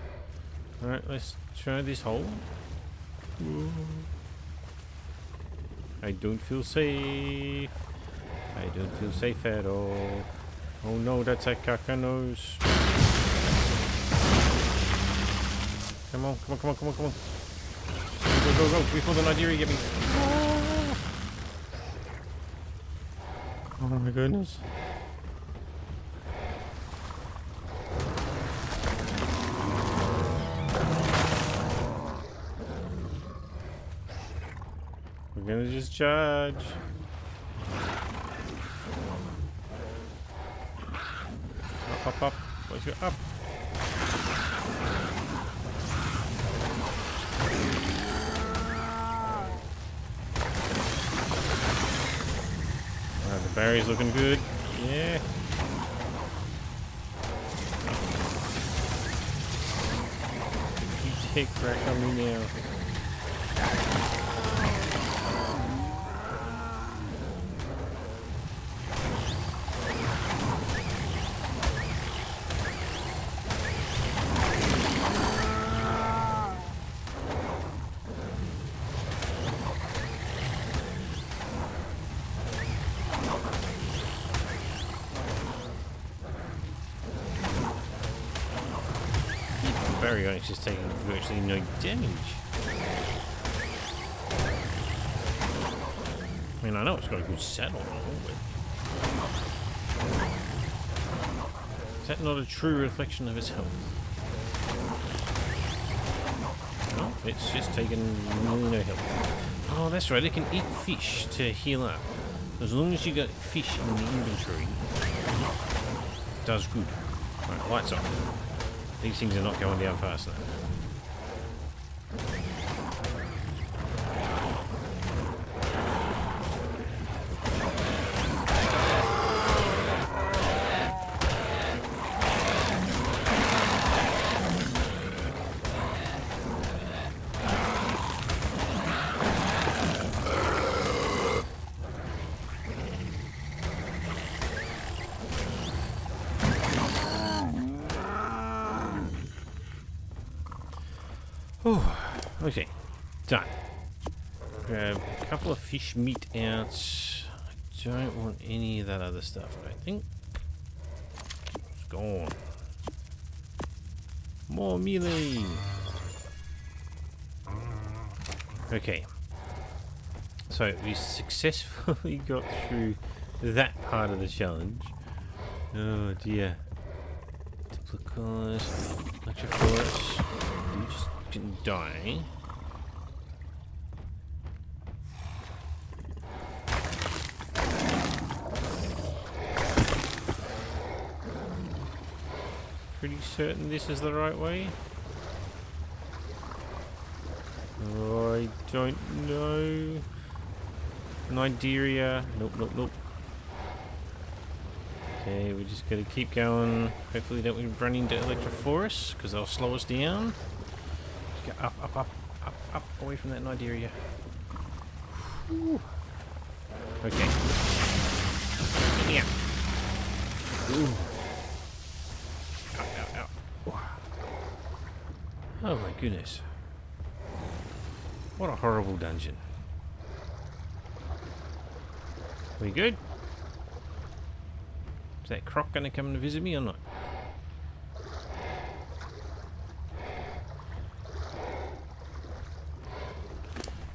Alright, let's try this hole. Whoa. I don't feel safe. I don't feel safe at all. Oh no, that's a Kakanos. Come on, come on, come on, come on, come on. Go, go, go, before the Nigeria get me. Oh my goodness. We're gonna just charge. Up, up, up. Let's go up. The barrier's looking good. Yeah. You take crack on me now. Barrier is just taking virtually no damage. I mean, I know it's got a good saddle and all, but is that not a true reflection of its health? No, it's just taking no health. Oh, that's right, it can eat fish to heal up. As long as you got fish in the inventory, it does good. Right, lights off. These things are not going down fast enough. Oh, okay, done. Grab a couple of fish meat out. I don't want any of that other stuff, I think. It's gone. More melee. Okay. So we successfully got through that part of the challenge. Oh dear. Duplicars, Electrophorus. You just didn't die. Pretty certain this is the right way. Oh, I don't know. Nigeria. Nope, nope, nope. Okay, we just gotta keep going. Hopefully don't we run into Electrophorus, because they'll slow us down. Just go up, up, up, up, up, away from that Nigeria. Whew. Okay. Yeah. Ooh. Ow, ow, ow. Oh my goodness. What a horrible dungeon. We good? Is that croc gonna come and visit me or not?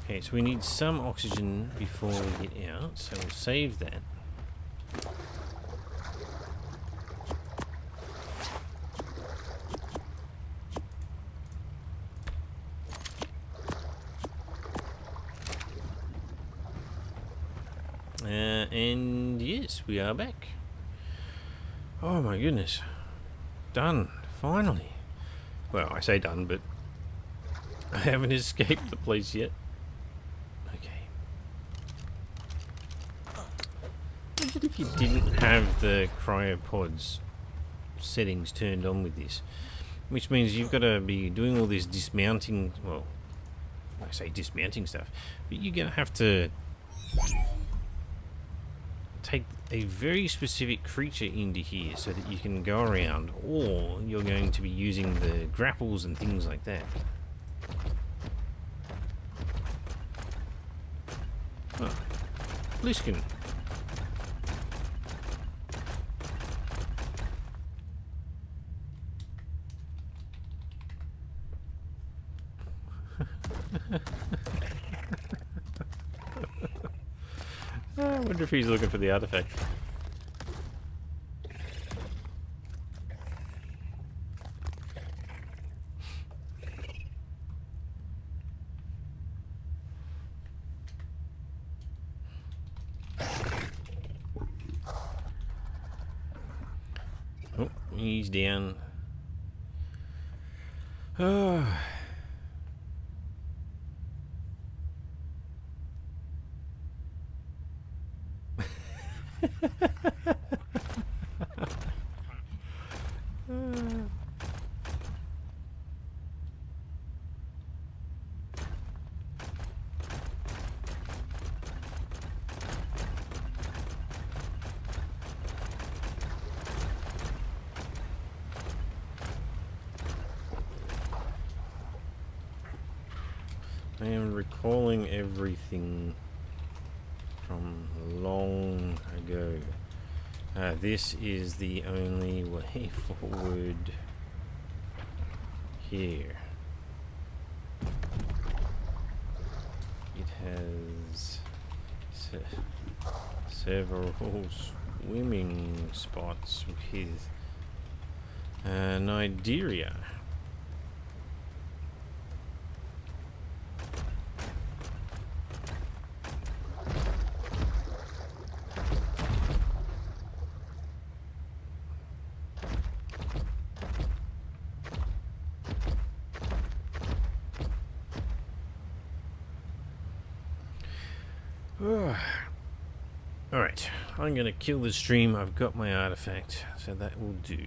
Okay, so we need some oxygen before we get out, so we'll save that. And yes, we are back. Oh my goodness. Done. Finally. Well, I say done, but I haven't escaped the place yet. Okay. Imagine if you didn't have the cryopods settings turned on with this. Which means you've got to be doing all this dismounting, well, I say dismounting stuff, but you're going to have to take a very specific creature into here so that you can go around, or you're going to be using the grapples and things like that. Oh, Bliskin. I wonder if he's looking for the artifact. Oh, he's down. Oh. I am recalling everything from long ago. This is the only way forward here. It has several swimming spots with Nigeria. Alright, I'm gonna kill the stream. I've got my artifact, so that will do.